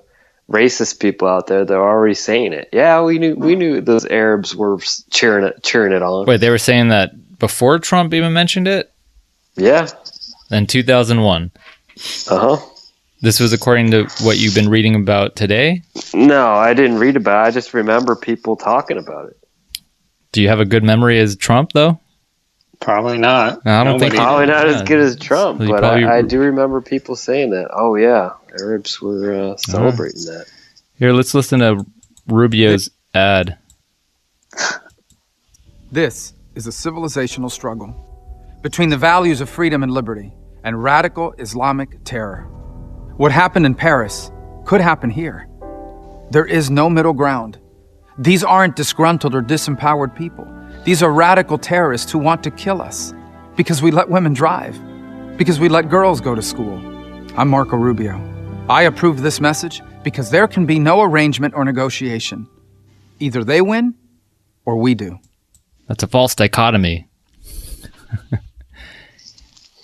racist people out there that are already saying it. Yeah, we knew those Arabs were cheering it on. Wait, they were saying that before Trump even mentioned it? Yeah. In 2001. Uh-huh. This was according to what you've been reading about today? No, I didn't read about it. I just remember people talking about it. Do you have a good memory as Trump, though? Probably not. I don't think probably not as good as Trump, but I do remember people saying that. Oh, yeah, Arabs were celebrating that. Here, let's listen to Rubio's ad. This is a civilizational struggle between the values of freedom and liberty and radical Islamic terror. What happened in Paris could happen here. There is no middle ground. These aren't disgruntled or disempowered people. These are radical terrorists who want to kill us because we let women drive, because we let girls go to school. I'm Marco Rubio. I approve this message because there can be no arrangement or negotiation. Either they win or we do. That's a false dichotomy.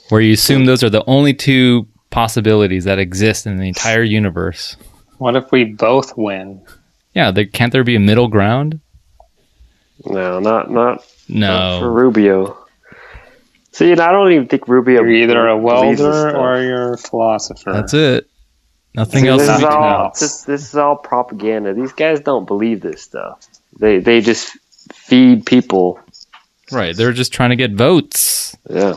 Where you assume those are the only two possibilities that exist in the entire universe. What if we both win? Yeah, can't there be a middle ground? No, not for Rubio. See, I don't even think Rubio... You're either a welder or you're a philosopher. That's it. Nothing else. This is all propaganda. These guys don't believe this stuff. They just feed people. Right, they're just trying to get votes. Yeah.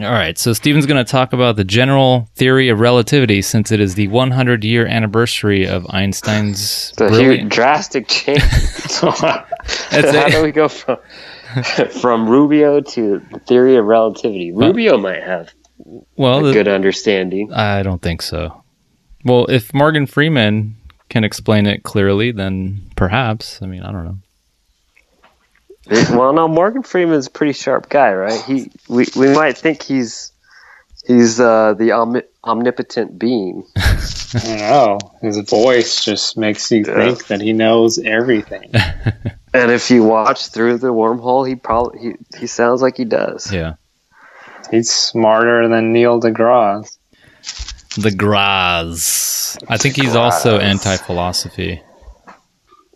All right, so Stephen's going to talk about the general theory of relativity since it is the 100-year anniversary of Einstein's huge drastic change. How do we go from Rubio to the theory of relativity? Rubio might have a good understanding. I don't think so. Well, if Morgan Freeman can explain it clearly, then perhaps. I mean, I don't know. Well, no, Morgan Freeman's a pretty sharp guy, right? We might think he's the omnipotent being. I don't know. His voice just makes you think that he knows everything. And if you watch through the wormhole, he sounds like he does. Yeah. He's smarter than Neil deGrasse. deGrasse. I think he's also anti-philosophy.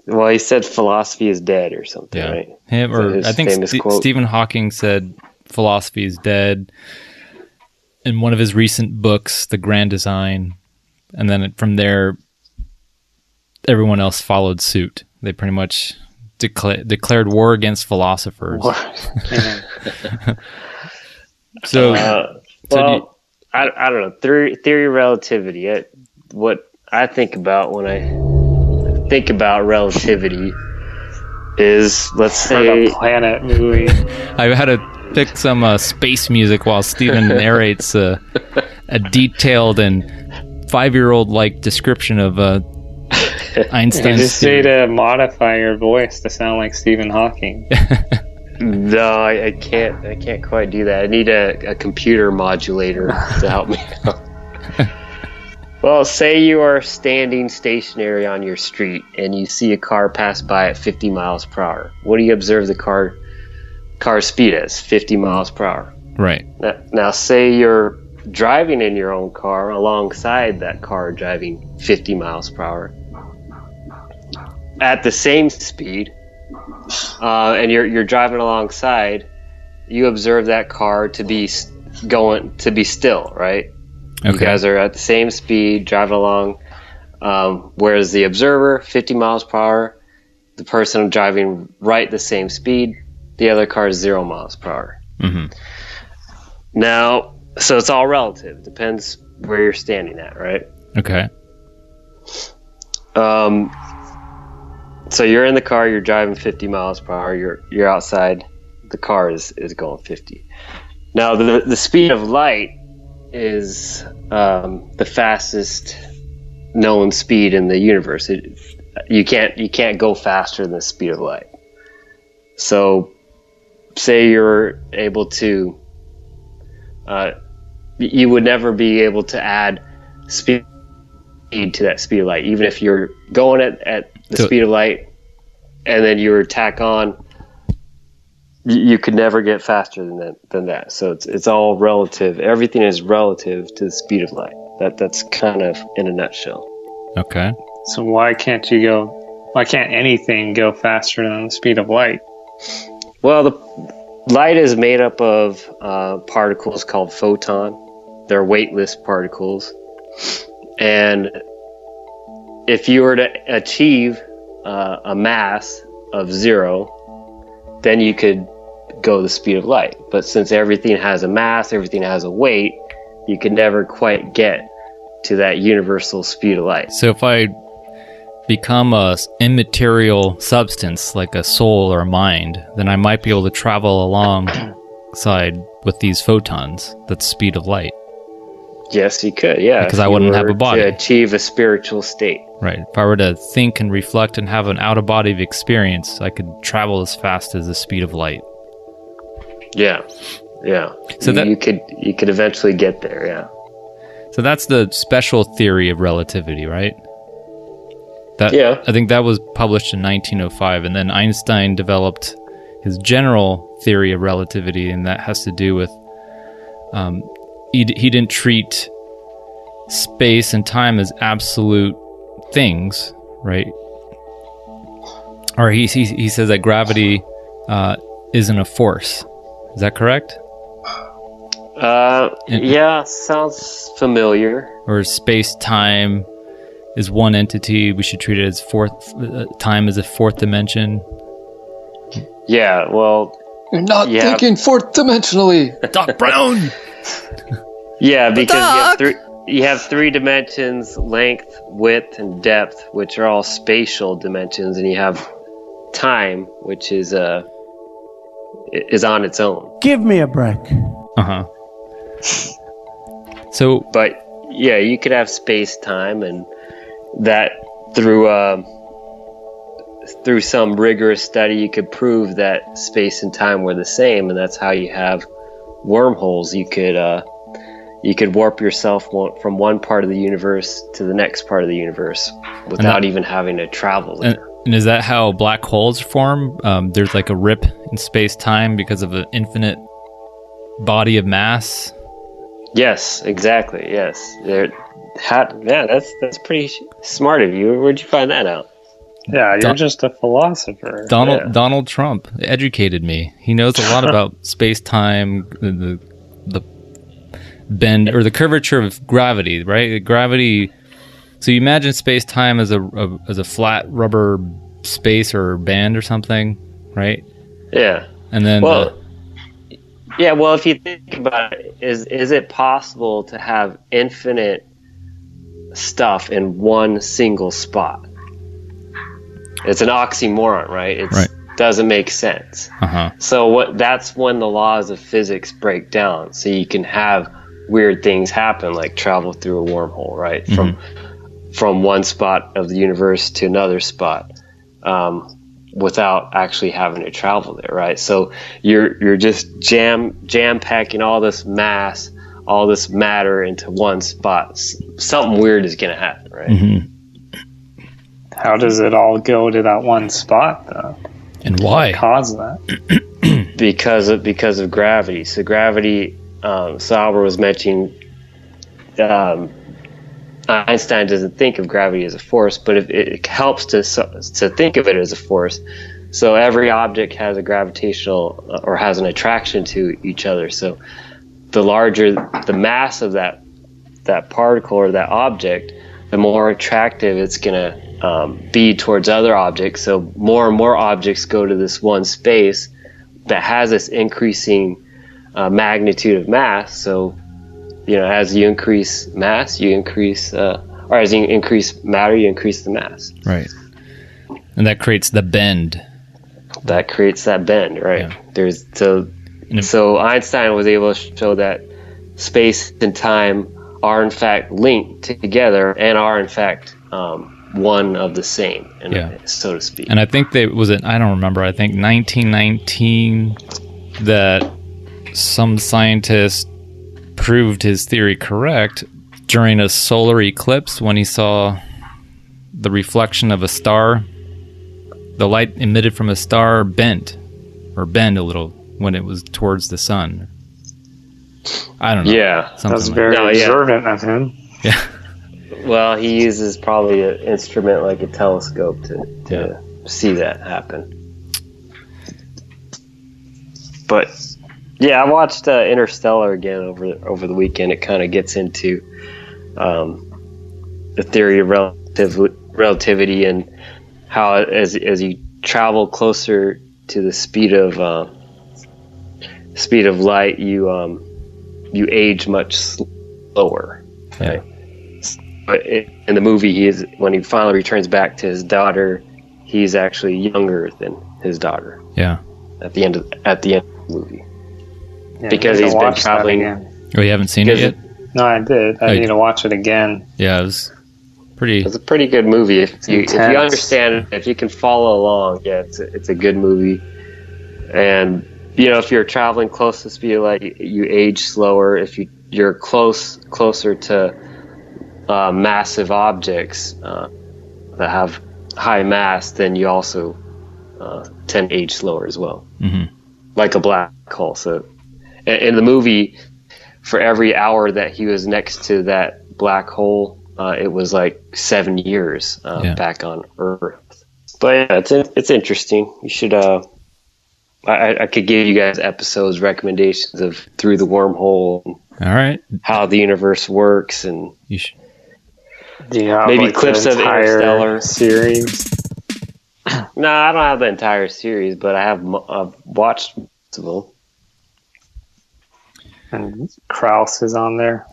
Well, he said philosophy is dead or something, Yeah. right? Him, or His I think famous quote. Stephen Hawking said philosophy is dead in one of his recent books, The Grand Design. And then from there, everyone else followed suit. They pretty much declared war against philosophers. So, I don't know. Theory of relativity. What I think about when I think about relativity is, let's say, the Planet movie. I had to pick some space music while Steven narrates a detailed and 5-year-old like description of Einstein's You just need to modify your voice to sound like Stephen Hawking. No, I can't quite do that. I need a computer modulator to help me out. Well, say you are standing stationary on your street and you see a car pass by at 50 miles per hour. What do you observe the car's speed as? 50 miles per hour. Right. Now, say you're driving in your own car alongside that car driving 50 miles per hour at the same speed, and you're driving alongside, you observe that car to be still, right? Okay. You guys are at the same speed, driving along, whereas the observer, 50 miles per hour, the person driving right the same speed, the other car is 0 miles per hour. Mm-hmm. Now, so it's all relative. Depends where you're standing at, right? Okay. So you're in the car, you're driving 50 miles per hour, you're outside, the car is going 50. Now, the speed of light is the fastest known speed in the universe. You can't go faster than the speed of light. So, say you're able to, you would never be able to add speed to that speed of light, even if you're going at the speed of light, and then you were tack on. You could never get faster than that. So it's all relative. Everything is relative to the speed of light. That's kind of in a nutshell. Okay. So why can't anything go faster than the speed of light? Well, the light is made up of particles called photon. They're weightless particles. And if you were to achieve a mass of 0, then you could go the speed of light. But since everything has a mass, everything has a weight, you can never quite get to that universal speed of light. So if I become a immaterial substance like a soul or a mind, then I might be able to travel alongside with these photons, that's speed of light. Yes, you could, yeah. Because I wouldn't have a body. To achieve a spiritual state. Right. If I were to think and reflect and have an out-of-body experience, I could travel as fast as the speed of light. Yeah. So you could eventually get there, yeah. So that's the special theory of relativity, right? Yeah. I think that was published in 1905, and then Einstein developed his general theory of relativity, and that has to do with he didn't treat space and time as absolute things, right? Or he says that gravity isn't a force. Is that correct? Yeah, sounds familiar. Or space-time is one entity. We should treat it as time as a fourth dimension. Yeah, well... You're not thinking fourth dimensionally. Doc Brown! Yeah, because you have 3 dimensions, length, width, and depth, which are all spatial dimensions, and you have time, which is on its own. Give me a break. Uh-huh. So, but yeah, you could have space-time, and that through some rigorous study, you could prove that space and time were the same, and that's how you have wormholes. You could warp yourself from one part of the universe to the next part of the universe without even having to travel there. And is that how black holes form? There's like a rip in space-time because of an infinite body of mass? Yes, exactly. Yes. That's pretty smart of you. Where'd you find that out? Yeah, you're just a philosopher. Donald Trump educated me. He knows a lot about space-time, the bend or the curvature of gravity, right? Gravity. So you imagine space-time as a flat rubber space or band or something, right? Yeah. And then if you think about it, is it possible to have infinite stuff in one single spot? It's an oxymoron, right? It doesn't make sense. So that's when the laws of physics break down. So you can have weird things happen, like travel through a wormhole, right? From one spot of the universe to another spot, without actually having to travel there, right? So you're just jam packing all this mass, all this matter into one spot. Something weird is going to happen, right? How does it all go to that one spot, though? And why? What caused that? Because of gravity. So gravity, Sauber was mentioning. Einstein doesn't think of gravity as a force, but it helps to think of it as a force. So every object has a gravitational or has an attraction to each other. So the larger the mass of that particle or that object, the more attractive it's going to be towards other objects. So more and more objects go to this one space that has this increasing magnitude of mass. So as you increase mass, you increase, or as you increase matter, you increase the mass. Right. And that creates the bend. That creates that bend, right? Yeah. So Einstein was able to show that space and time are in fact linked together and are in fact one of the same, so to speak. And I think I don't remember, I think 1919 that some scientist proved his theory correct during a solar eclipse when he saw the reflection of a star. The light emitted from a star bend a little when it was towards the sun. I don't know. Yeah. That's very observant of him. Yeah. Well, he uses probably an instrument like a telescope to see that happen. But yeah, I watched Interstellar again over the weekend. It kind of gets into the theory of relativity and how as you travel closer to the speed of light, you age much slower. Right? But in the movie, when he finally returns back to his daughter, he's actually younger than his daughter. Yeah. At the end of the movie. Yeah, because he's been traveling. Oh, you haven't seen it yet? No, I did. I need to watch it again. Yeah, it's a pretty good movie. If you understand it, if you can follow along, it's a good movie. And if you're traveling close to speed of light, you age slower. If you're closer to massive objects that have high mass, then you also tend to age slower as well, like a black hole. So in the movie, for every hour that he was next to that black hole, it was like 7 years back on Earth. But yeah, it's interesting. You should. I could give you guys episodes recommendations of Through the Wormhole. All right. How the universe works, and you should. Maybe clips of Interstellar series. No, I don't have the entire series, but I've watched most of them. And Krauss is on there.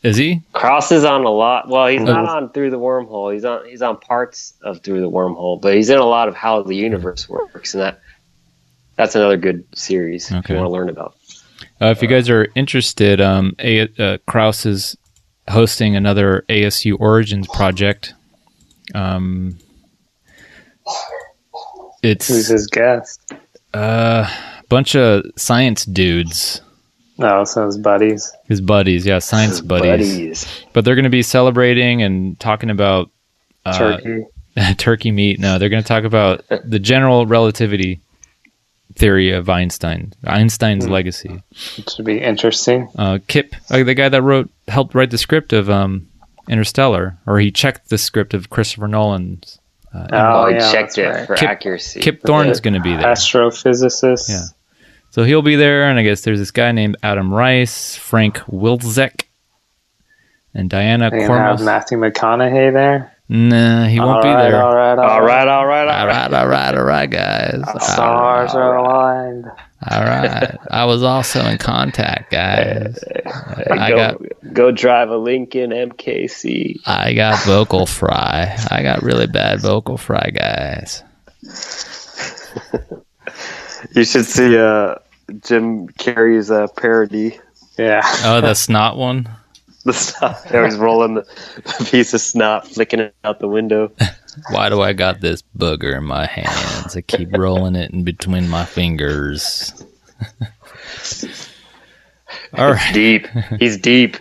Is he? Krauss is on a lot. Well, he's not on Through the Wormhole. He's on parts of Through the Wormhole, but he's in a lot of How the Universe Works, and that's another good series if you want to learn about. If you guys are interested, Krauss is hosting another ASU Origins project. It's Who's his guest? bunch of science dudes. No, so his buddies. His buddies, yeah, science buddies. But they're going to be celebrating and talking about turkey meat. No, they're going to talk about the general relativity theory of Einstein's legacy. It should be interesting. Kip, the guy that helped write the script of Interstellar, or he checked the script of Christopher Nolan's. He checked it for accuracy. Kip Thorne's going to be there. Astrophysicist. Yeah. So he'll be there, and I guess there's this guy named Adam Rice, Frank Wilczek, and Diana Cormus. Cormus. Have Matthew McConaughey there? Nah, he won't be there. All right, guys. Stars are aligned. All right. I was also in Contact, guys. Go drive a Lincoln MKC. I got vocal fry. I got really bad vocal fry, guys. You should see Jim Carrey's parody. Yeah. Oh, the snot one? The snot. He's rolling the piece of snot, flicking it out the window. Why do I got this booger in my hands? I keep rolling it in between my fingers. All right. Deep. He's deep.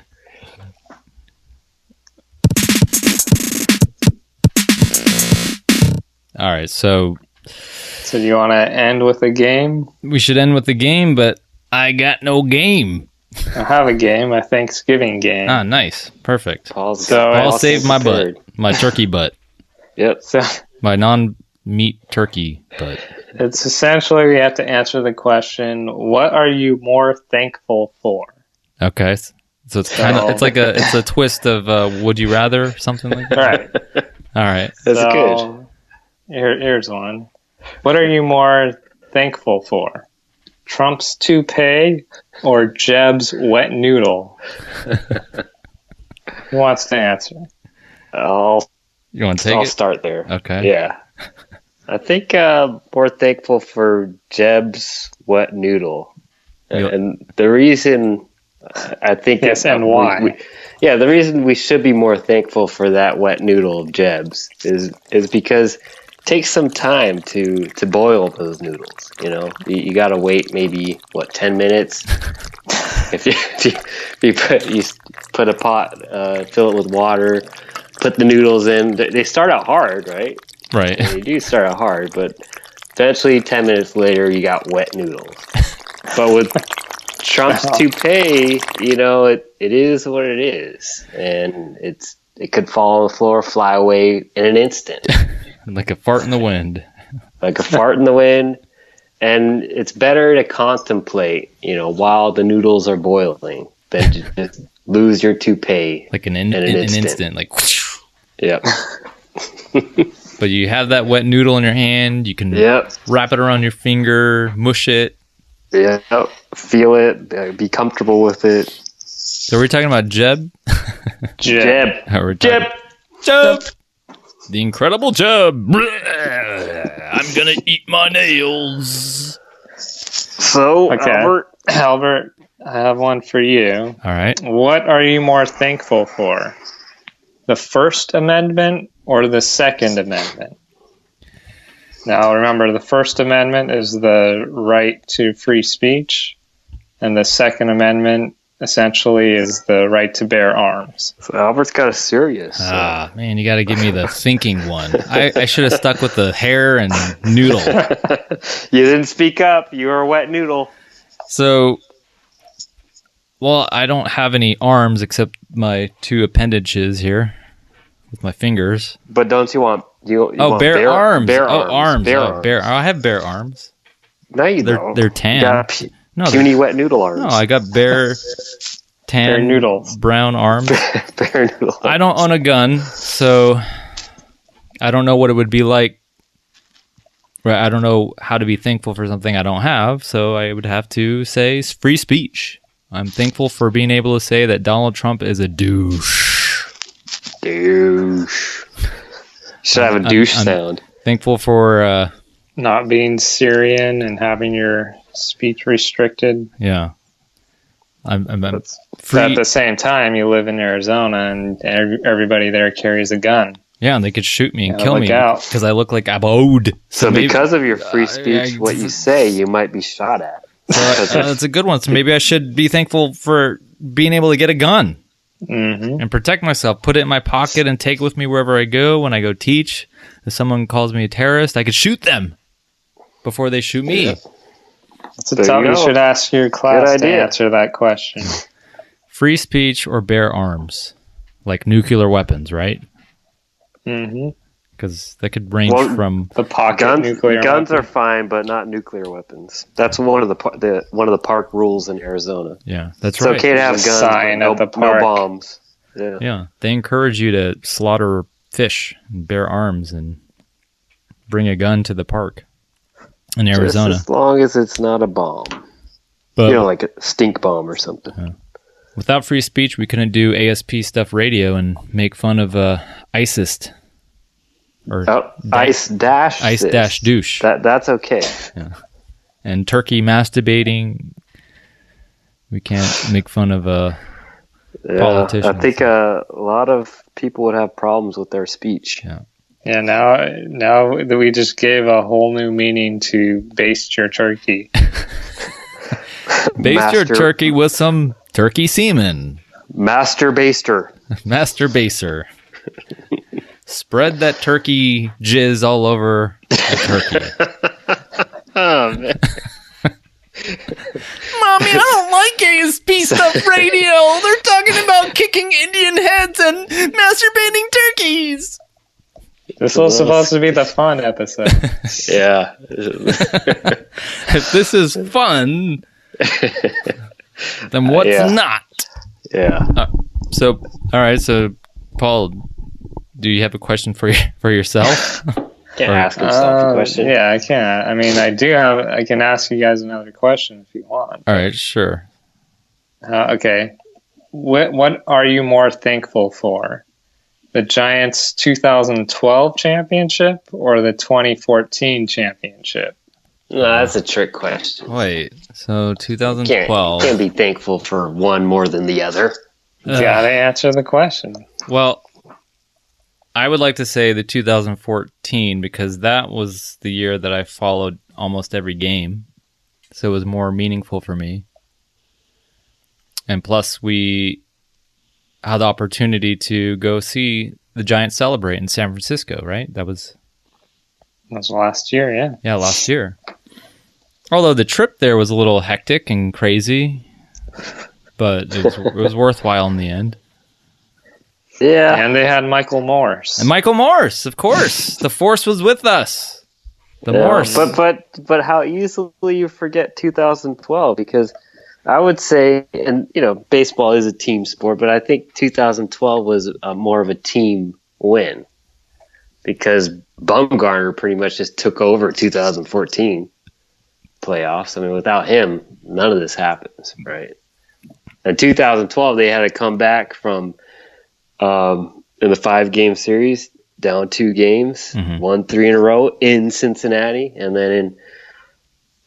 All right, so do you want to end with a game? We should end with a game, but I got no game. I have a game, a Thanksgiving game. Ah, nice. Perfect. Paul saved my butt. My turkey butt. Yep. So, my non-meat turkey butt. It's essentially we have to answer the question, what are you more thankful for? Okay. So it's kind of, it's a twist of Would You Rather, something like that? Right. All right. That's good. Here's one. What are you more thankful for? Trump's toupee or Jeb's wet noodle? Who wants to answer? You want to take it? I'll start there. Okay. Yeah. I think more thankful for Jeb's wet noodle. And the reason I think... Yes, and why? The reason we should be more thankful for that wet noodle of Jeb's is because... Takes some time to boil those noodles. You know, you got to wait maybe 10 minutes. if you put a pot, fill it with water, put the noodles in. They start out hard, right? Right. They do start out hard, but eventually 10 minutes later you got wet noodles. But with Trump's toupee, you know, it is what it is, and it could fall on the floor, fly away in an instant. Like a fart in the wind. Like a fart in the wind. And it's better to contemplate, you know, while the noodles are boiling than to just lose your toupee. Like in an instant. Like, whoosh. Yep. But you have that wet noodle in your hand. You can wrap it around your finger, mush it. Yeah. Feel it. Be comfortable with it. So we're talking about Jeb? Jeb. Jeb. The Incredible Jeb. I'm gonna eat my nails. So, okay. Albert, I have one for you. All right. What are you more thankful for? The First Amendment or the Second Amendment? Now, remember, the First Amendment is the right to free speech, and the Second Amendment essentially is the right to bear arms. So Albert's got a serious. Man, you got to give me the thinking one. I should have stuck with the hair and noodle. You didn't speak up. You were a wet noodle. So, well, I don't have any arms except my two appendages here with my fingers. But don't you want... You want bare arms. Bare arms. arms. I have bare arms. No, you don't. They're tan. You got puny wet noodle arms. No, I got bare tan bare noodles. Brown arms. Bare noodle arms. I don't own a gun, so I don't know what it would be like. Right, I don't know how to be thankful for something I don't have, so I would have to say free speech. I'm thankful for being able to say that Donald Trump is a douche. Douche. Should have a douche sound. Thankful for not being Syrian and having your speech restricted. Yeah. I'm free. But at the same time, you live in Arizona and everybody there carries a gun. Yeah, and they could shoot me and Yeah, kill look me out. because I look like Abode. So maybe- because of your free speech, what you say, you might be shot at. That's a good one. So maybe I should be thankful for being able to get a gun and protect myself, put it in my pocket and take it with me wherever I go. When I go teach, if someone calls me a terrorist, I could shoot them before they shoot me. It's a tough. You should ask your class to answer that question. Free speech or bear arms, like nuclear weapons, right? Mm-hmm. Because that could range from the pocket nuclear guns weapon. are fine, but not nuclear weapons. That's one of the park rules in Arizona. Yeah, that's it's right. It's okay to have There's a guns, sign but at the park. no bombs. Yeah. Yeah, they encourage you to slaughter fish and bear arms and bring a gun to the park in Arizona. Just as long as it's not a bomb. But, like a stink bomb or something. Yeah. Without free speech, we couldn't do ASP Stuff Radio and make fun of ISIS. Or ice dash douche. That's okay. Yeah. And turkey masturbating. We can't make fun of politicians. I think a lot of people would have problems with their speech. Yeah. Yeah, now that we just gave a whole new meaning to baste your turkey. Baste your turkey with some turkey semen. Master baster. Master baser. Spread that turkey jizz all over the turkey. Oh, man. Mommy, I don't like ASP Stuff Radio. They're talking about kicking Indian heads and masturbating turkeys. This was supposed to be the fun episode. Yeah. If this is fun, then what's not? Yeah. All right. So, Paul, do you have a question for yourself? Can't ask himself a question. Yeah, I can. I mean, I can ask you guys another question if you want. All right, sure. Okay. What are you more thankful for? The Giants' 2012 championship or the 2014 championship? No, that's a trick question. Wait, so 2012. Can't be thankful for one more than the other. Gotta answer the question. Well, I would like to say the 2014 because that was the year that I followed almost every game. So it was more meaningful for me. And plus we had the opportunity to go see the Giants celebrate in San Francisco, right? That was last year, yeah. Yeah, last year. Although the trip there was a little hectic and crazy, but it was worthwhile in the end. Yeah. And they had Michael Morse. And Michael Morse, of course. The Force was with us. Morse. But how easily you forget 2012 because I would say, and baseball is a team sport, but I think 2012 was more of a team win because Bumgarner pretty much just took over 2014 playoffs. I mean, without him, none of this happens, right? In 2012, they had to come back from in the 5-game series down 2 games, won 3 in a row in Cincinnati, and then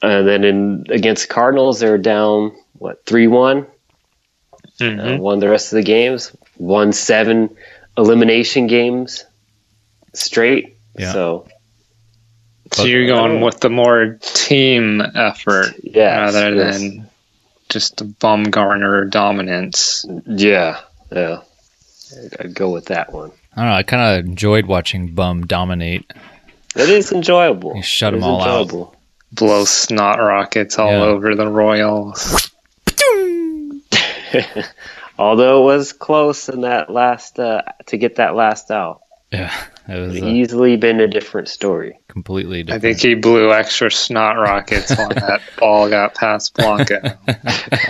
in against the Cardinals, they were down 3-1. Won the rest of the games, won 7 elimination games straight. Yeah. So you're going with the more team effort rather than just the Bumgarner dominance. Yeah. I'd go with that one. I don't know. I kind of enjoyed watching Bum dominate. It is enjoyable. He shut them all out. Blow snot rockets all over the Royals. Although it was close in that last to get that last out. Yeah, it was easily been a different story. Completely different. I think he blew extra snot rockets when that ball got past Blanco.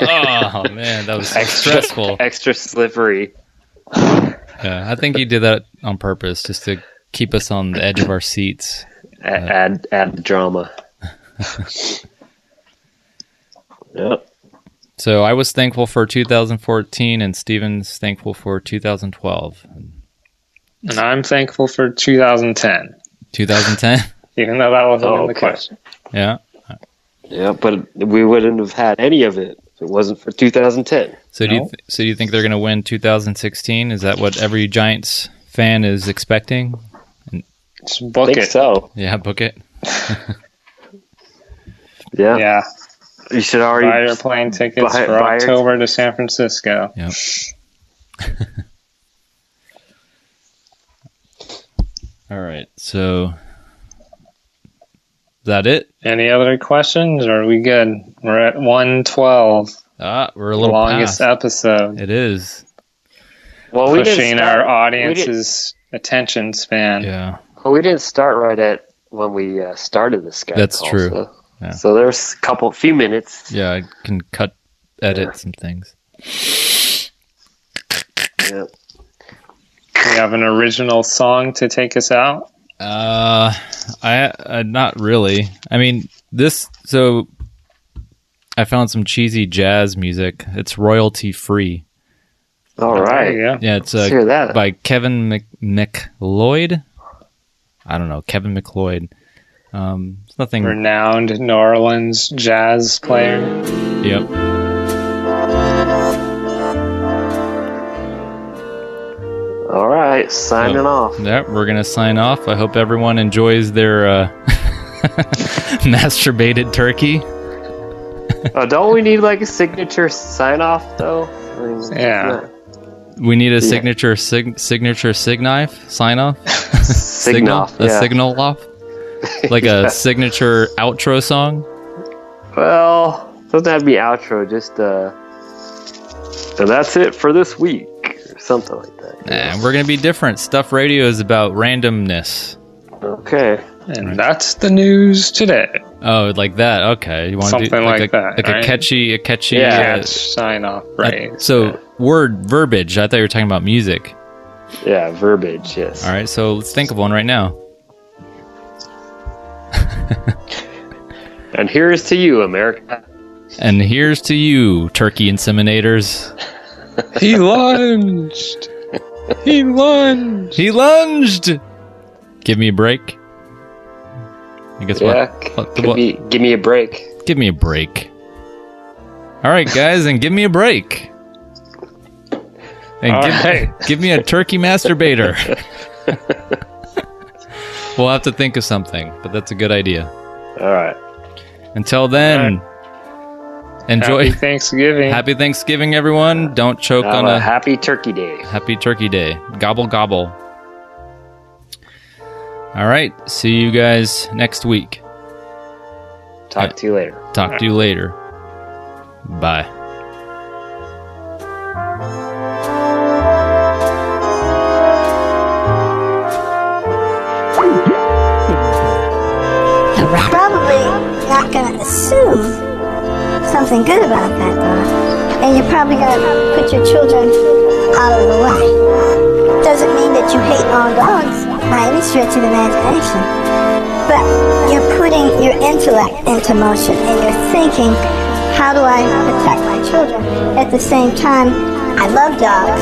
Oh man, that was so stressful. Extra slippery. Yeah, I think he did that on purpose, just to keep us on the edge of our seats. Add the drama. Yep. So I was thankful for 2014, and Steven's thankful for 2012. And I'm thankful for 2010. 2010? Even though that wasn't in the question. Yeah. Yeah, but we wouldn't have had any of it if it wasn't for 2010. So do you think they're going to win 2016? Is that what every Giants fan is expecting? Just book it. So. Yeah, book it. Yeah. You should already buy your plane tickets for October to San Francisco. Yep. All right. So is that it? Any other questions? Or are we good? We're at 112. We're a little longest past. episode. It is. Well, pushing our audience's attention span. Yeah. Well, we didn't start right at when we started the Skype. That's call, true. So, yeah. So there's a few minutes. Yeah, I can edit some things. Yeah. We have an original song to take us out. I not really. I mean, so I found some cheesy jazz music. It's royalty free. All right. Yeah, it's Let's hear that. by Kevin MacLeod. I don't know, Kevin MacLeod. It's nothing. Renowned New Orleans jazz player. Yep. All right, signing off. Yeah, we're gonna sign off. I hope everyone enjoys their masturbated turkey. Don't we need like a signature sign off though? I mean, yeah. We need a signature sig-knife sign off. Signal off. Like a signature outro song. Well, doesn't have to be outro. Just and that's it for this week, or something like that. Nah, we're gonna be different. Stuff Radio is about randomness. Okay. And that's the news today. Oh, like that. Okay, you want something to do like that? Like right? a catchy sign off. Right. Verbiage. I thought you were talking about music. Yeah, verbiage. Yes. All right, so let's think of one right now. And here's to you, America. And here's to you, turkey inseminators. He lunged. He lunged. He lunged. Give me a break. I guess what? Give me a break. Give me a break. All right, guys, and give me a break. And give me a turkey masturbator. We'll have to think of something, but that's a good idea. All right. Until then, enjoy. Happy Thanksgiving. Happy Thanksgiving, everyone. Don't choke on a Happy Turkey Day. Happy Turkey Day. Gobble, gobble. All right. See you guys next week. Talk to you later. Talk to you later. Bye. Probably not going to assume something good about that dog, and you're probably going to put your children out of the way. Doesn't mean that you hate all dogs by any stretch of the imagination, but you're putting your intellect into motion and you're thinking, how do I protect my children? At the same time, I love dogs,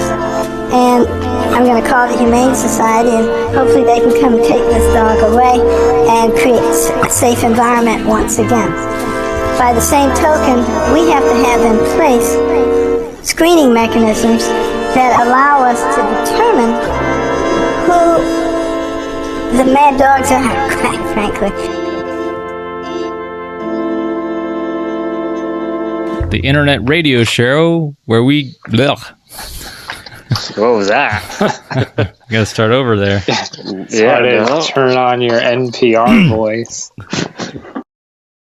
and I'm going to call the Humane Society, and hopefully they can come take this dog away and create a safe environment once again. By the same token, we have to have in place screening mechanisms that allow us to determine who the mad dogs are, quite frankly. The internet radio show where we... Ugh. What was that? You gotta start over there. Turn on your NPR voice.